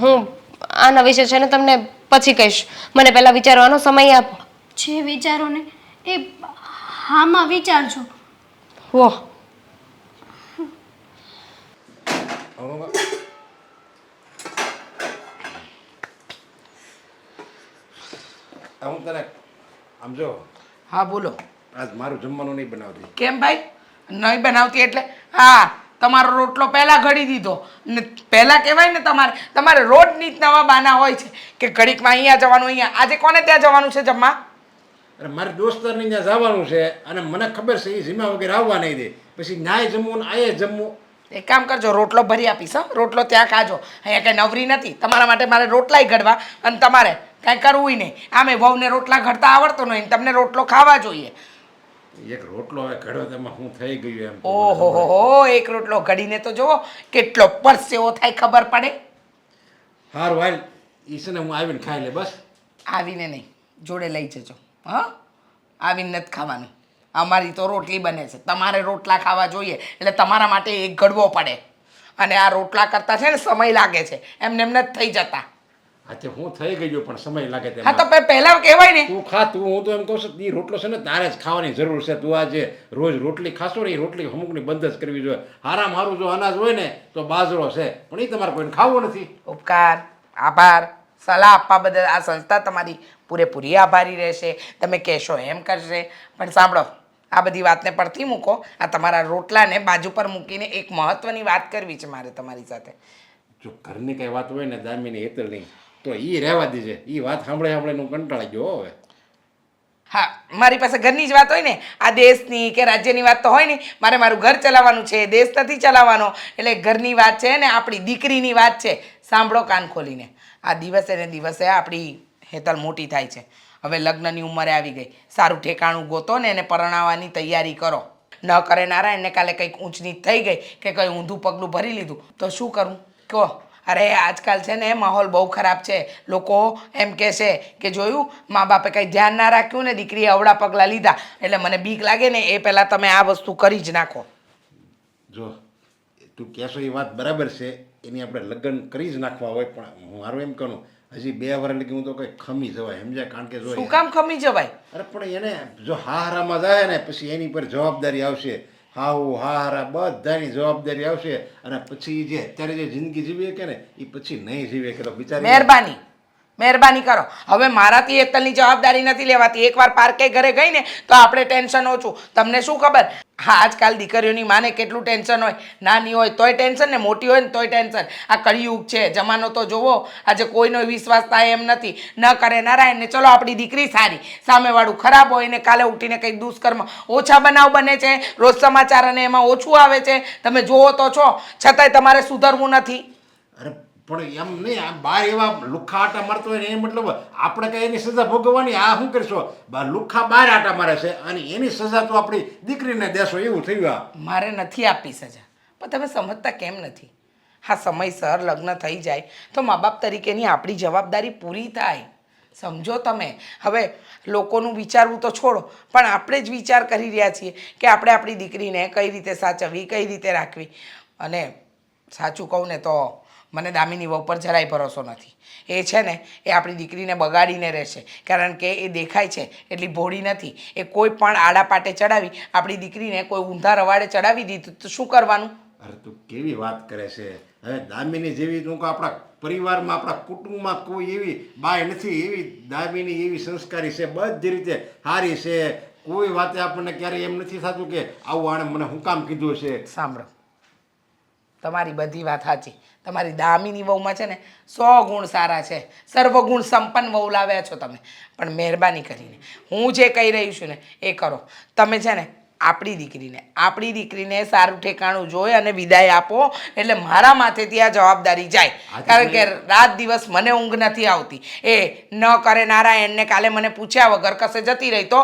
હું આના વિશે છે ને તમને પછી કહીશ. મને પહેલાં વિચારવાનો સમય આપો. જે વિચારો ને એ હામાં વિચારજો. હો હું તને આમ જો હા બોલો. આજ મારું જમવાનું નહીં બનાવતી. કેમ ભાઈ નહીં બનાવતી એટલે? હા, તમારો રોટલો પહેલા ઘડી દીધો ને પહેલા કહેવાય ને તમારે રોજ નીત નવા બાના હોય છે કે ઘડીકમાં અહીંયા જવાનું, અહીંયા. આજે કોને ત્યાં જવાનું છે જમવા? અરે મારે દોસ્તારની ત્યાં જવાનું છે અને મને ખબર છે એ જીમા વગેરે આવવા નહીં દે. પછી ન્યાય જમવું ને આયે જમવું. એક કામ કરજો, રોટલો ભરી આપીશ. હા, રોટલો ત્યાં ખાજો. અહીંયા કંઈ નવરી નથી. તમારા માટે મારે રોટલાય ઘડવા અને તમારે કાંઈ કરવું નહીં. આમે વહુને રોટલા ઘડતા આવડતો નહીં, તમને રોટલો ખાવા જોઈએ. એક રોટલો હવે ઘડો તેમાં હું થઈ ગયું એમ. ઓહો હો, એક રોટલો ઘડીને તો જુઓ કેટલો પરસેવો થાય ખબર પડે. હારું હાલ, ઈ છે ને હું આવીને ખાઈ લે બસ. આવીને નહીં, જોડે લઈ જજો. હા, આવીને નથી ખાવાનું. અમારી તો રોટલી બને છે, તમારે રોટલા ખાવા જોઈએ એટલે તમારા માટે એક ઘડવો પડે. અને આ રોટલા કરતાં છે ને સમય લાગે છે, એમને એમ નથી થઈ જતા. હા તે હું થઈ ગયું પણ સમય લાગે હા તો પહેલા કહેવાય ને. તું ખા, તું હું તો એમ કહું છું એ રોટલો છે ને તારે જ ખાવાની જરૂર છે. તું આ જે રોજ રોટલી ખાશો ને એ રોટલી અમુકની બંધ જ કરવી જોઈએ. હારામાં હારું જો અનાજ હોય ને તો બાજરો છે, પણ એ તમારે કોઈને ખાવો નથી. ઉપકાર, આભાર, સલાહ આપવા બદલ આ સંસ્થા તમારી પૂરેપૂરી આભારી રહેશે. તમે કહેશો એમ કરશે. પણ સાંભળો, આ બધી વાતને પડતી મૂકો. આ તમારા રોટલાને બાજુ પર મૂકીને એક મહત્વની વાત કરવી છે મારે તમારી સાથે. જો ઘરની કઈ વાત હોય ને દામીની હેતલની તો એ રહેવા દેજે. એ વાત સાંભળે હું કંટાળી ગયો હવે. હા, મારી પાસે ઘરની જ વાત હોય ને, આ દેશની કે રાજ્યની વાત તો હોય ને. મારે મારું ઘર ચલાવવાનું છે, દેશ નથી ચલાવવાનો. એટલે ઘરની વાત છે ને આપણી દીકરીની વાત છે. સાંભળો કાન ખોલીને. આ દિવસે ને દિવસે આપણી હેતલ મોટી થાય છે. હવે લગ્નની ઉંમરે આવી ગઈ. સારું ઠેકાણું ગોતો ને એને પરણાવવાની તૈયારી કરો. ન કરે નારાયણને કાલે કંઈક ઊંચ નીચ થઈ ગઈ કે કંઈ ઊંધું પગલું ભરી લીધું તો શું કરું કહો? અરે આજકાલ છે ને માહોલ બહુ ખરાબ છે. લોકો એમ કહે છે કે જોયું મા બાપે કંઈ ધ્યાન ના રાખ્યું ને દીકરીએ અવળા પગલાં લીધા. એટલે મને બીક લાગે ને એ પહેલાં તમે આ વસ્તુ કરી જ નાખો. જો તું કહેશો એ વાત બરાબર છે, એની આપણે લગ્ન કરી જ નાખવા હોય, પણ હું મારું એમ કહું હજી 2 વર્ષ લગી હું તો કંઈ ખમી જવાય સમજ્યા. કારણ કે જો શું કામ ખમી જવાય? અરે પણ એને જો હારામાં જાય ને પછી એની પર જવાબદારી આવશે. હારા બધાની જવાબદારી આવશે અને પછી જે અત્યારે જે જિંદગી જીવીએ કે ને એ પછી નહીં જીવે કે તો બિચારી. મહેરબાની કરો. હવે મારાથી હેતલની જવાબદારી નથી લેવાતી. એકવાર પાર્કે ઘરે ગઈ ને તો આપણે ટેન્શન ઓછું. તમને શું ખબર, હા આજકાલ દીકરીઓની માને કેટલું ટેન્શન હોય. નાની હોય તોય ટેન્શન ને મોટી હોય ને તોય ટેન્શન. આ કળિયુગ છે, જમાનો તો જોવો. આજે કોઈનો વિશ્વાસ થાય એમ નથી. ન કરે નારાયણ ને ચલો આપણી દીકરી સારી, સામેવાળું ખરાબ હોય ને કાલે ઉઠીને કંઈક દુષ્કર્મ. ઓછા બનાવ બને છે રોજ સમાચાર અને એમાં ઓછું આવે છે. તમે જોવો તો છો, છતાંય તમારે સુધરવું નથી. અરે પણ એમ નહીં, આ બાર એવા લુખ્ખા આટા મારતો હોય ને એ મતલબ આપણે કઈ એની સજા ભોગવવાની. આ શું કરશો? લુખ્ખા બાર આટા મારે છે અને એની સજા તો આપણી દીકરીને દેશો એવું થયું. મારે નથી આપી સજા, પણ તમે સમજતા કેમ નથી? હા, સમયસર લગ્ન થઈ જાય તો મા બાપ તરીકેની આપણી જવાબદારી પૂરી થાય. સમજો તમે. હવે લોકોનું વિચારવું તો છોડો, પણ આપણે જ વિચાર કરી રહ્યા છીએ કે આપણે આપણી દીકરીને કઈ રીતે સાચવવી, કઈ રીતે રાખવી. અને સાચું કહું ને તો મને દામિની વહુ પર જરાય ભરોસો નથી. એ છે ને એ આપણી દીકરીને બગાડીને રહેશે, કારણ કે એ દેખાય છે એટલી ભોળી નથી. એ કોઈ પણ આડા પાટે ચડાવી આપણી દીકરીને કોઈ ઊંધા રવાડે ચડાવી દીધું તો શું કરવાનું? અરે તું કેવી વાત કરે છે. હવે દામિની જેવી તું કે આપણા પરિવારમાં આપણા કુટુંબમાં કોઈ એવી બાઈ નથી. એવી દામિની એવી સંસ્કારી છે, બધી રીતે સારી છે. કોઈ વાતે આપણને ક્યારેય એમ નથી થતું કે આવું આણે મને હું કામ કીધું છે. સાંભળો, તમારી બધી વાત સાચી. તમારી દામિની વહુમાં છે ને 100 ગુણ સારા છે, સર્વગુણ સંપન્ન વહુ લાવ્યા છો તમે. પણ મહેરબાની કરીને હું જે કહી રહી છું ને એ કરો. તમે છે ને આપણી દીકરીને સારું ઠેકાણું જોઈ અને વિદાય આપો, એટલે મારા માથેથી આ જવાબદારી જાય. કારણ કે રાત દિવસ મને ઊંઘ નથી આવતી. એ ન કરે નારાયણને કાલે મને પૂછ્યા વગર કશે જતી રહી તો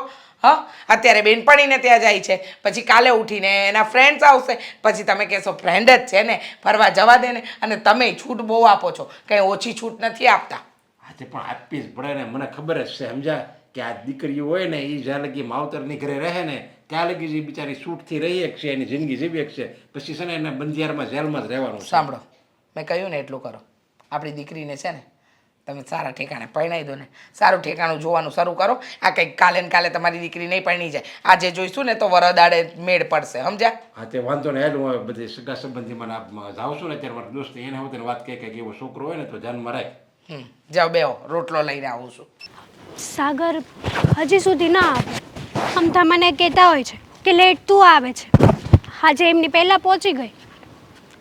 અત્યારે બેનપણીને ત્યાં જાય છે, પછી કાલે ઉઠીને એના ફ્રેન્ડ્સ આવશે, પછી તમે કહેશો ફ્રેન્ડ જ છે ને ફરવા જવા દે ને. અને તમે છૂટ બહુ આપો છો, કંઈ ઓછી છૂટ નથી આપતા. આજે પણ આપવી જ પડે ને. મને ખબર જ છે સમજા કે આ દીકરીઓ હોય ને એ જ્યાં લગી માવતરની ઘરે રહે ને ત્યાં લગી જે બિચારી છૂટથી રહી એક છે, એની જિંદગી જીવી એક છે. પછી છે ને એને બંધિયારમાં જેલમાં જ રહેવાનું. સાંભળો, મેં કહ્યું ને એટલું કરો. આપણી દીકરીને છે ને તમે સારા ઠેકાણે પરણાવી દો ને, સારું ઠેકાણું જોવાનું શરૂ કરો. આ કંઈક કાલે ને કાલે તમારી દીકરી નહીં પરણી જાય. આજે જોઈશું ને તો વરદાડે મેળ પડશે, સમજ્યા? હા તે વાંધો ને. હું હવે બધી સગા સંબંધીમાં જાઉં છું ને ત્યારે મારો દોસ્ત એને હું તને વાત કહે કે એવો છોકરો હોય ને તો ધ્યાનમાં રાખ. જાઓ બેહો, રોટલો લઈને આવું છું. સાગર હજી સુધી ના આવે. અમથા મને કહેતા હોય છે કે લેટ તું આવે છે. આજે એમની પહેલાં પહોંચી ગઈ.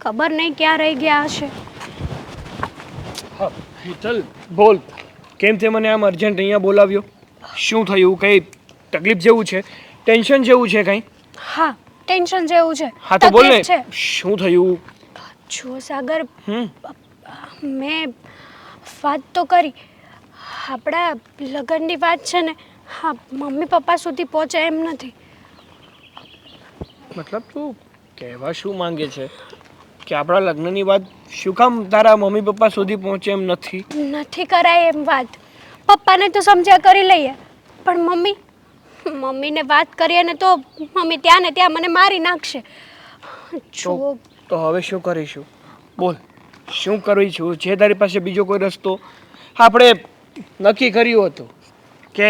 ખબર નહીં ક્યાં રહી ગયા હશે. હા હેતલ બોલ, કેમ તે મને આમ અર્જન્ટ અહીંયા બોલાવ્યો? શું થયું? કંઈ તકલીફ જેવું છે? ટેન્શન જેવું છે કંઈ? હા, ટેન્શન જેવું છે. હા તો બોલ ને, તકલીફ છે. શું થયું? જો સાગર, હમ મેં વાત તો કરી. આપણા લગ્નની વાત છે ને, હા, મમ્મી પપ્પા સુધી પહોંચે એમ નથી. મતલબ તું કહેવા શું માંગે છે કે આપણા લગ્નની વાત શું કામ તારા મમ્મી પપ્પા સુધી પહોંચે એમ નથી? નથી કરાય એમ વાત. પપ્પાને તો સમજ્યા કરી લઈએ, પણ મમ્મીને વાત કરીએ ને તો મમ્મી ત્યાં ને ત્યાં મને મારી નાખશે. જો તો હવે શું કરીશું? બોલ, શું કરીશું? છે તારી પાસે બીજો કોઈ રસ્તો? આપણે નક્કી કર્યું હતું કે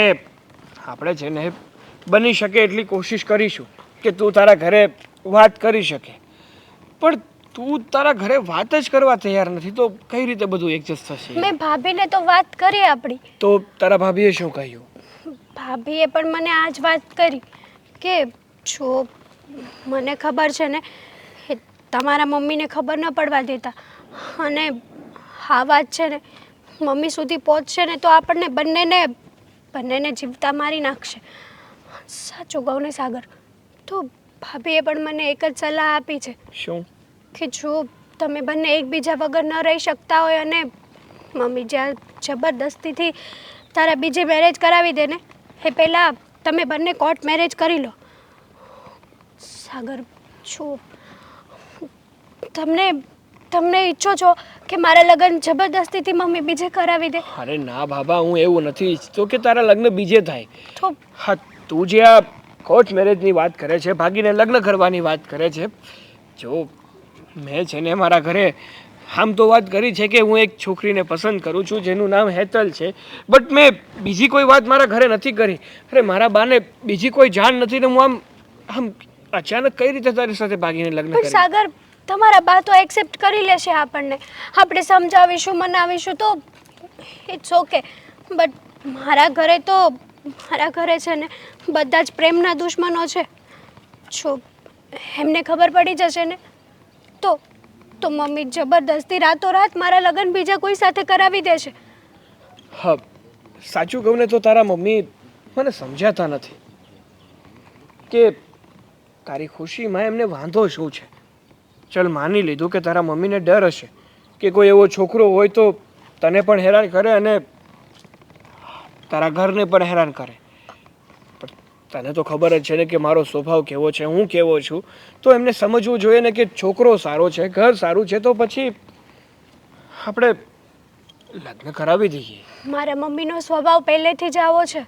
આપણે છે ને બની શકે એટલી કોશિશ કરીશું કે તું તારા ઘરે વાત કરી શકે, પણ તું તારા ઘરે વાત જ કરવા તૈયાર નથી તો કઈ રીતે બધું એડજસ્ટ થશે? મેં ભાભીને તો વાત કરી આપણી. તો તારા ભાભીએ શું કહ્યું? ભાભીએ પણ મને આ જ વાત કરી કે જો મને ખબર છે ને એ તમારા મમ્મીને ખબર ન પડવા દેતા, અને આ વાત છે ને મમ્મી સુધી પહોંચશે ને તો આપણને બંનેને જીવતા મારી નાખશે. સાચું કહું ને સાગર, તો ભાભીએ પણ મને એક જ સલાહ આપી છે. શું? કે જો તમે બંને એકબીજા વગર ન રહી શકતા હોય અને મમ્મી જ્યાં જબરદસ્તીથી તારા બીજે મેરેજ કરાવી દે ને એ પહેલાં તમે બંને કોર્ટ મેરેજ કરી લો. સાગર, જો તમને ઈચ્છો છો કે મારા લગ્ન જબરદસ્તીથી મમ્મી બીજે કરાવી દે? અરે ના બાબા, હું એવું નથી ઈચ્છતો કે તારા લગ્ન બીજે થાય. તો હા, તું જે આ કોર્ટ મેરેજની વાત કરે છે, ભાગીને લગ્ન કરવાની વાત કરે છે, જો મેં છે ને મારા ઘરે આમ તો વાત કરી છે કે હું એક છોકરીને પસંદ કરું છું જેનું નામ હેતલ છે, બટ મેં બીજી કોઈ વાત મારા ઘરે નથી કરી. અરે મારા બાને બીજી કોઈ જાણ નથી ને હું આમ અચાનક કઈ રીતે તારી સાથે ભાગીને લગ્ન પણ કરી? સાગર, તમારા બા તો એક્સેપ્ટ કરી લેશે આપણને. આપણે સમજાવીશું, મનાવીશું તો ઇટ્સ ઓકે, બટ મારા ઘરે છે ને બધા જ પ્રેમના દુશ્મનો છે. જો એમને ખબર પડી જશે ને તો મમ્મી જબરદસ્તી રાતોરાત મારા લગ્ન બીજા કોઈ સાથે કરાવી દેશે. હા, સાચું કહું ને તો તારા મમ્મી મને સમજાતા નથી કે તારી ખુશીમાં એમને વાંધો શું છે. ચલ માની લીધું કે તારા મમ્મીને ડર હશે કે કોઈ એવો છોકરો હોય તો તને પણ હેરાન કરે અને તારા ઘરને પણ હેરાન કરે, પણ તને તો ખબર જ છે ને કે મારો સ્વભાવ કેવો છે, હું કેવો છું, તો એમને સમજવું જોઈએ ને કે છોકરો સારો છે, ઘર સારું છે, તો પછી આપણે લગ્ન કરાવી દઈએ. મારા મમ્મીનો સ્વભાવ પહેલેથી જ આવો છે.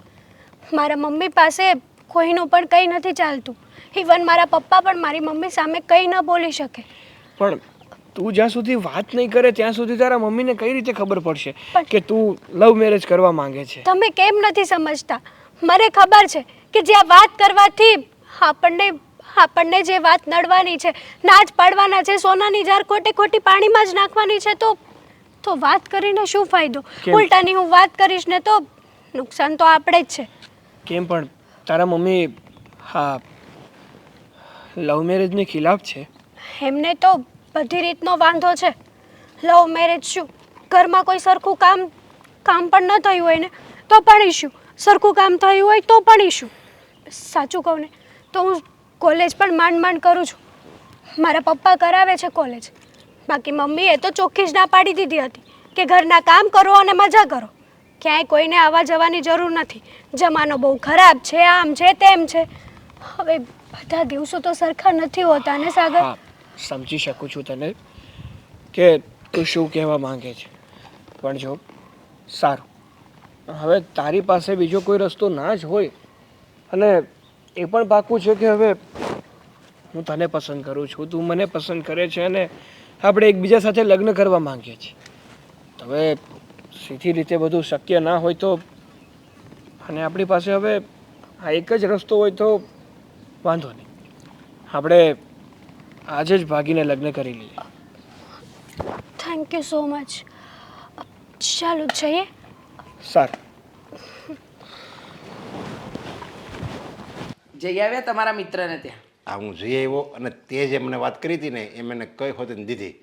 મારા મમ્મી પાસે કોઈનું પણ કંઈ નથી ચાલતું. ઇવન મારા પપ્પા પણ મારી મમ્મી સામે કંઈ ન બોલી શકે. પણ તું જ્યાં સુધી વાત નહીં કરે ત્યાં સુધી તારા મમ્મીને કઈ રીતે ખબર પડશે કે તું લવ મેરેજ કરવા માંગે છે? તમે કેમ નથી સમજતા? મને ખબર છે કે જે આ વાત કરવાથી આપણને જે વાત નડવાની છે, ના જ પાડવાના છે, સોનાની જાર ખોટી પાણીમાં જ નાખવાની છે, તો વાત કરીને શું ફાયદો? કેમ? ઉલટાની હું વાત કરીશ ને તો નુકસાન તો આપણે જ છે. કેમ પણ તારા મમ્મી હા લવ મેરેજની ખિલાફ છે? એમને તો બધી રીતનો વાંધો છે. લવ મેરેજ શું, ઘરમાં કોઈ સરખું કામ પણ ન થયું હોય ને તો પણ ઇશ્યુ, સરખું કામ થયું હોય તો પણ ઇશ્યુ. સાચું કહું ને તો હું કોલેજ પણ માંડ કરું છું. મારા પપ્પા કરાવે છે કોલેજ, બાકી મમ્મીએ તો ચોખ્ખી જ ના પાડી દીધી હતી કે ઘરના કામ કરો અને મજા કરો, ક્યાંય કોઈને આવવા જવાની જરૂર નથી, જમાનો બહુ ખરાબ છે, આમ છે તેમ છે. હવે બધા દિવસો તો સરખા નથી હોતા ને સાગર. હા સમજી શકું છું તને કે તું શું કહેવા માંગે છે, પણ જો સારું, હવે તારી પાસે બીજો કોઈ રસ્તો ના જ હોય અને એ પણ પાકું છે કે હવે હું તને પસંદ કરું છું, તું મને પસંદ કરે છે અને આપણે એકબીજા સાથે લગ્ન કરવા માંગીએ છીએ, હવે સીધી રીતે બધું શક્ય ના હોય તો અને આપણી પાસે હવે આ એક જ રસ્તો હોય તો વાંધો નહીં, આપણે આજે જ ભાગીને લગ્ન કરી લઈએ. Thank you so much. ચાલો જઈએ. સારું. જઈ આવ્યા તમારા મિત્રને ત્યાં? આ હું જઈ આવ્યો અને તે જે મને વાત કરી હતી ને એ મને કઈ હોતી દીધી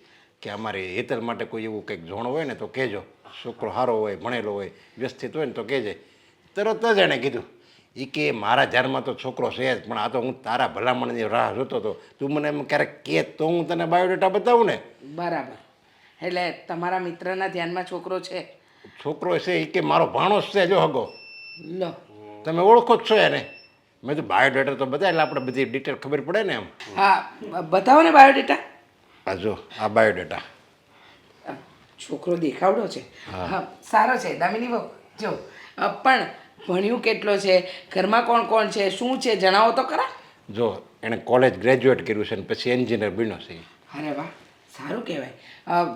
કે અમારે હેતલ માટે કોઈ એવું કંઈક જોણ હોય ને તો કહેજો, છોકરો સારો હોય, ભણેલો હોય, વ્યવસ્થિત હોય ને તો કહેજે. તરત જ એણે કીધું એ કે મારા ધ્યાનમાં તો છોકરો છે જ, પણ આ તો હું તારા ભલામણની રાહ જોતો હતો, તું મને એમ ક્યારેક કહે તો હું તને બાયોડેટા બતાવું ને. બરાબર, એટલે તમારા મિત્રના ધ્યાનમાં છોકરો છે? છોકરો છે એ કે મારો ભાણો જ છે, જો હગો. લો, તમે ઓળખો જ છો એને? મેં તો બાયોડેટા તો બતાવે એટલે આપણે બધી ડિટેલ ખબર પડે ને એમ. હા બતાવો ને બાયોડેટા. આ જો આ બાયોડેટા. છોકરો દેખાવડો છે, હા સારો છે દામિની બહુ. જો પણ ભણ્યું કેટલો છે, ઘરમાં કોણ કોણ છે, શું છે, જણાવો તો ખરા. જો એણે કોલેજ ગ્રેજ્યુએટ કર્યું છે ને પછી એન્જિનિયર બન્યો છે. અરે વાહ, સારું કહેવાય.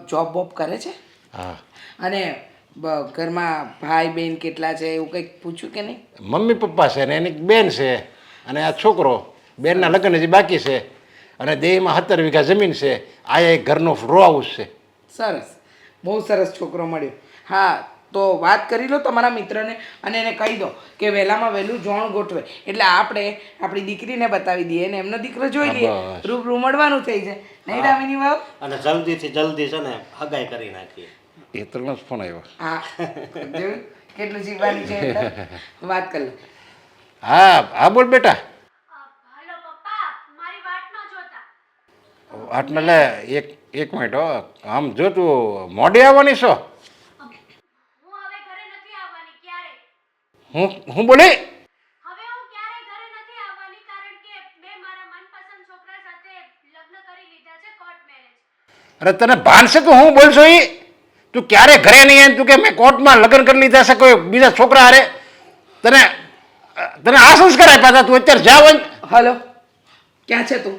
જોબ બોબ કરે છે? હા. અને ઘરમાં ભાઈ બહેન કેટલા છે એવું કંઈક પૂછ્યું કે નહીં? મમ્મી પપ્પા છે ને એની બેન છે અને આ છોકરો. બેનના લગ્ન હજી બાકી છે અને દેહમાં 17 વીઘા જમીન છે. આ એક ઘરનો રો હાઉસ છે. સરસ, બહુ સરસ છોકરો મળ્યો. હા તો વાત કરી લો તમારા મિત્રને અને એને કહી દો કે વહેલામાં વહેલું જોણ ગોઠવે એટલે આપણે આપણી દીકરીને બતાવી દઈએ ને એમનો દીકરો જોઈ લઈએ, બસ. રૂબરૂ મળવાનું થઈ જાય નહીં દામિની વાવ? અને જલ્દીથી જલ્દી છે ને હગાઈ કરી નાખીએ. હેતલનો જ ફોન આવ્યો. હા જોયું કેટલું શીખવાની છે એટલે. વાત કરી લો. હા હા બોલ બેટા. હાલો પપ્પા, મારી વાટ ન જોતા. આટલે લે એક મિનિટ હો, આમ જો તું મોડી આવવાની છો? હું હવે ઘરે નથી આવવાની ક્યારે. હું બોલી? હવે હું ક્યારે ઘરે નથી આવવાની કારણ કે મેં મારા મનપસંદ છોકરા સાથે લગ્ન કરી લીધા છે, કોર્ટ મેરેજ. અરે તને ભાન છે તું હું બોલશો એ? તું ક્યારે ઘરે નહીં આવે તું કે મેં કોર્ટમાં લગ્ન કરી લીધા છે કોઈ બીજા છોકરા હારે? તને તને આ સંસ્કાર આપ્યા હતા? તું અત્યારે જાવ હોય. હલો, ક્યાં છે તું?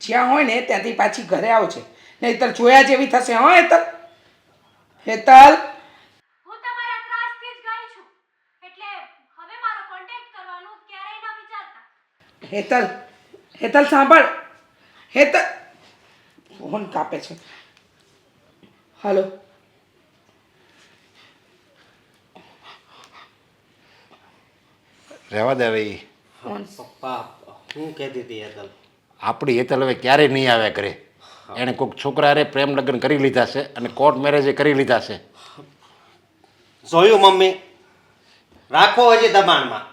જ્યાં હોય ને ત્યાંથી પાછી ઘરે આવશે નહીંતર જોયા જેવી થશે. હો હેતલ, હેતલ. હું તમારા ત્રાસથી જ ગઈ છું એટલે હવે મારો કોન્ટેક્ટ કરવાનું ક્યારેય ન વિચારતા. હેતલ, હેતલ સાંભળ. હેતલ, ફોન કાપે છે. હલો, રહેવા દે હવે ઈ. પપ્પા હું કહેતી હતી હેતલ? આપણી હેતલ હવે ક્યારેય નહીં આવે ઘરે. એણે કોઈક છોકરા હારે પ્રેમ લગ્ન કરી લીધા છે અને કોર્ટ મેરેજે કરી લીધા છે. જોયું મમ્મી, રાખો હજી દબાણમાં.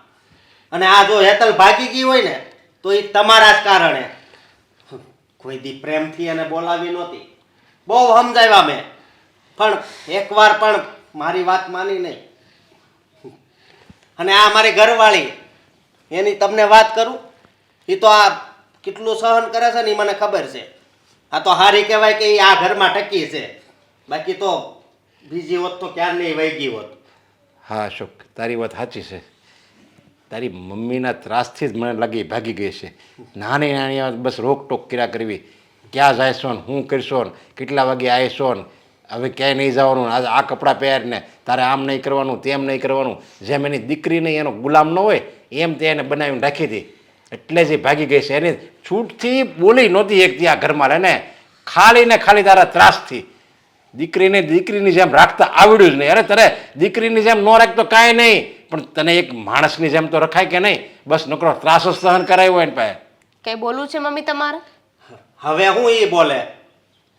અને આ જો હેતલ ભાગી ગઈ હોય ને તો એ તમારા જ કારણે. કોઈ દી પ્રેમથી એને બોલાવી નહોતી, બહુ સમજાવ્યા મેં, પણ એકવાર પણ મારી વાત માની નહીં. અને આ મારી ઘરવાળી, એની તમને વાત કરું, એ તો આ કેટલું સહન કરે છે ને એ મને ખબર છે. આ તો હારી કહેવાય કે એ આ ઘરમાં ટકી છે, બાકી તો બીજી હોત તો ક્યાં નહીં વહી ગઈ હોત. હા અશોક, તારી વાત સાચી છે. તારી મમ્મીના ત્રાસથી જ મને લાગી ભાગી ગઈ છે. નાની નાની વાત બસ રોકટોક કર્યા કરવી ક્યાં જાય છો ને શું કરશો ને કેટલા વાગે આવીશો ને હવે ક્યાંય નહીં જવાનું આજે આ કપડાં પહેરને તારે આમ નહીં કરવાનું તેમ નહીં કરવાનું જેમ એની દીકરીને એનો ગુલામ ન હોય એમ તે એને બનાવીને રાખી હતી એટલે જ એ ભાગી ગઈ છે એની છૂટથી બોલી નહોતી એક ત્યાં ઘરમાં એને ખાલી ને ખાલી તારા ત્રાસથી દીકરીને દીકરીની જેમ રાખતા આવડ્યું જ નહીં. અરે તારે દીકરીની જેમ ન રાખતો કાંઈ નહીં, પણ તને એક માણસની જેમ તો રખાય કે નહીં? બસ નકરો ત્રાસ જ સહન કરાયો હોય ને પાસે. કઈ બોલવું છે મમ્મી તમારે? હવે હું એ બોલે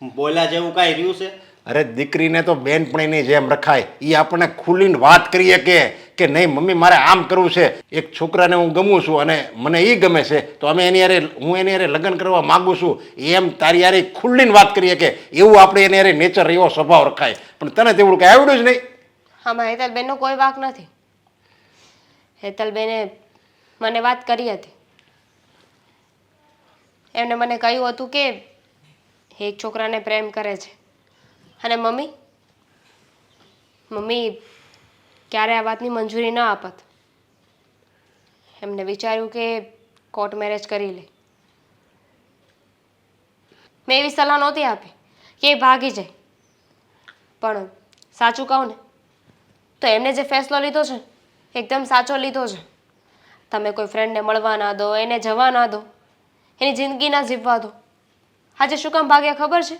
બોલ્યા જેવું કાંઈ રહ્યું છે? અરે દીકરીને તો બેનપણીની જેમ રખાય. એ આપણને ખુલીને વાત કરીએ કે નહીં મમ્મી મારે આમ કરવું છે, એક છોકરાને હું ગમું છું અને મને એ ગમે છે તો અમે એની હારે હું એની હારે લગ્ન કરવા માગું છું, એમ તારી હારે ખુલ્લીને વાત કરીએ કે એવું આપણે એની હારે નેચર એવો સ્વભાવ રખાય. પણ તને તેવડું કાંઈ આવડ્યું જ નહીં. આમાં હેતલબેનનો કોઈ વાંક નથી. હેતલબેને મને વાત કરી હતી. એમણે મને કહ્યું હતું કે એક છોકરાને પ્રેમ કરે છે. અને મમ્મી ક્યારે આ વાતની મંજૂરી ન આપત. એમને વિચાર્યું કે કોર્ટ મેરેજ કરી લે. મેં એવી સલાહ નહોતી આપી કે એ ભાગી જાય, પણ સાચું કહું ને તો એમને જે ફેસલો લીધો છે એકદમ સાચો લીધો છે. તમે કોઈ ફ્રેન્ડને મળવા ના દો, એને જવા ના દો, એની જિંદગી ના જીવવા દો. આજે શું કામ ભાગ્યા ખબર છે?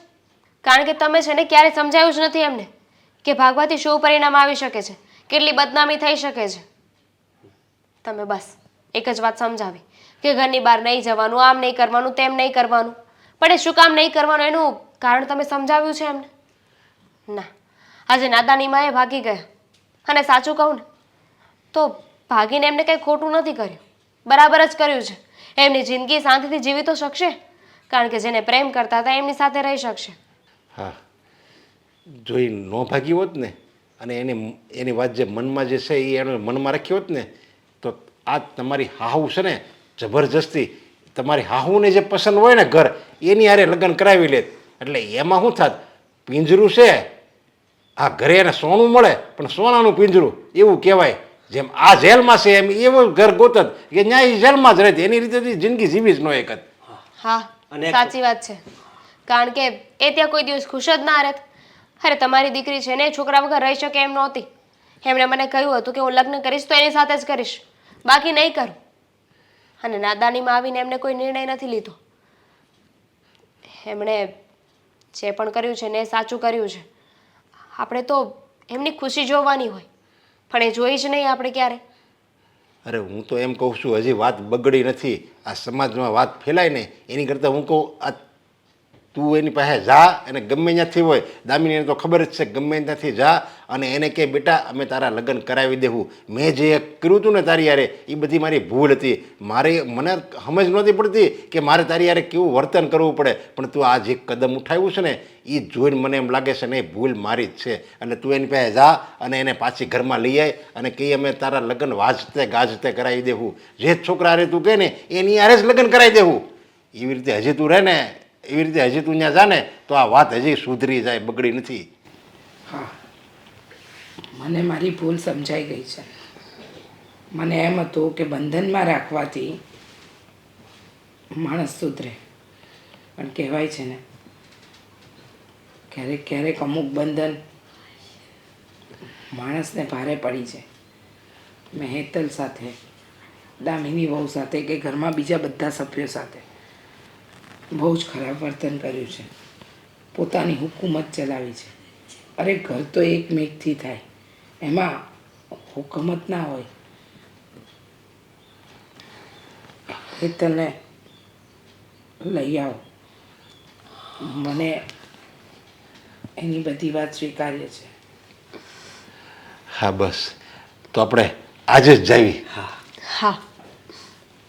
કારણ કે તમે છે ને ક્યારેય સમજાયું જ નથી એમને કે ભાગવાથી શું પરિણામ આવી શકે છે, કેટલી બદનામી થઈ શકે છે. તમે બસ એક જ વાત સમજાવી કે ઘરની બહાર નહીં જવાનું, આમ નહીં કરવાનું, તેમ નહીં કરવાનું. પણ એ શું કામ નહીં કરવાનું એનું કારણ તમે સમજાવ્યું છે એમને? ના, આજે નાદાનીમાં એ ભાગી ગયા. અને સાચું કહું ને તો ભાગીને એમને કંઈ ખોટું નથી કર્યું, બરાબર જ કર્યું છે. એમની જિંદગી શાંતિથી જીવી તો શકશે, કારણ કે જેને પ્રેમ કરતા હતા એમની સાથે રહી શકશે. હા, જો એ ન ભાગી હોત ને અને એની વાત જે મનમાં જે છે એ એને મનમાં રાખી હોત ને તો આ તમારી હાહુ છે ને જબરજસ્તી તમારી હાહુને જે પસંદ હોય ને ઘર એની હારે લગ્ન કરાવી લે. એટલે એમાં શું થાત, પિંજરું છે આ ઘરે એને સોનું મળે પણ સોનાનું પિંજરું એવું કહેવાય. જેમ આ જેલમાં છે એમ એવું ઘર ગોતત કે ન્યાય એ જેલમાં જ રહેતી, એની રીતે જિંદગી જીવી જ ન એકત. હા, સાચી વાત છે. કારણ કે એ ત્યાં કોઈ દિવસ ખુશ જ ના રહેત. અરે તમારી દીકરી છે ને એ છોકરા વગર રહી શકે એમ નહોતી. એમણે મને કહ્યું હતું કે હું લગ્ન કરીશ તો એની સાથે જ કરીશ, બાકી નહીં કરું. અને નાદાનીમાં આવીને એમને કોઈ નિર્ણય નથી લીધો. એમણે જે પણ કર્યું છે ને એ સાચું કર્યું છે. આપણે તો એમની ખુશી જોવાની હોય, પણ એ જોઈ જ નહીં આપણે ક્યારે. અરે હું તો એમ કહું છું હજી વાત બગડી નથી. આ સમાજમાં વાત ફેલાય ને એની કરતાં હું કહું આ તું એની પાસે જા અને ગમે ત્યાંથી હોય, દામિનીને તો ખબર જ છે, ગમે ત્યાંથી જા અને એને કહે બેટા અમે તારા લગ્ન કરાવી દેવું. મેં જે કર્યું હતું ને તારી યારે એ બધી મારી ભૂલ હતી. મને સમજ નહોતી પડતી કે મારે તારી યારે કેવું વર્તન કરવું પડે, પણ તું આ જે કદમ ઉઠાવ્યું છે ને એ જોઈને મને એમ લાગે છે ને એ ભૂલ મારી જ છે. એટલે તું એની પાસે જા અને એને પાછી ઘરમાં લઈ આય અને કહી અમે તારા લગ્ન વાજતે ગાજતે કરાવી દેવું. જે છોકરા હારે તું કહે ને એની હારે જ લગ્ન કરાવી દેવું. એવી રીતે હજી તું રહે ને એવી રીતે હજી તું ત્યાં જા ને તો આ વાત હજી સુધરી જાય, બગડી નથી. હા, મને મારી ભૂલ સમજાઈ ગઈ છે. મને એમ હતું કે બંધનમાં રાખવાથી માણસ સુધરે, પણ કહેવાય છે ને ક્યારેક ક્યારેક અમુક બંધન માણસને ભારે પડી જાય. મેં હેતલ સાથે, દામિની વહુ સાથે કે ઘરમાં બીજા બધા સભ્યો સાથે બહુ જ ખરાબ વર્તન કર્યું છે. પોતાની હુકુમત ચલાવી છે. અરે ઘર તો એક મેઘથી થાય, એમાં હુકુમત ના હોય. હેતલને લઈ આવો, મને એની બધી વાત સ્વીકાર્ય છે. હા બસ તો આપણે આજે જ જાવી. હા,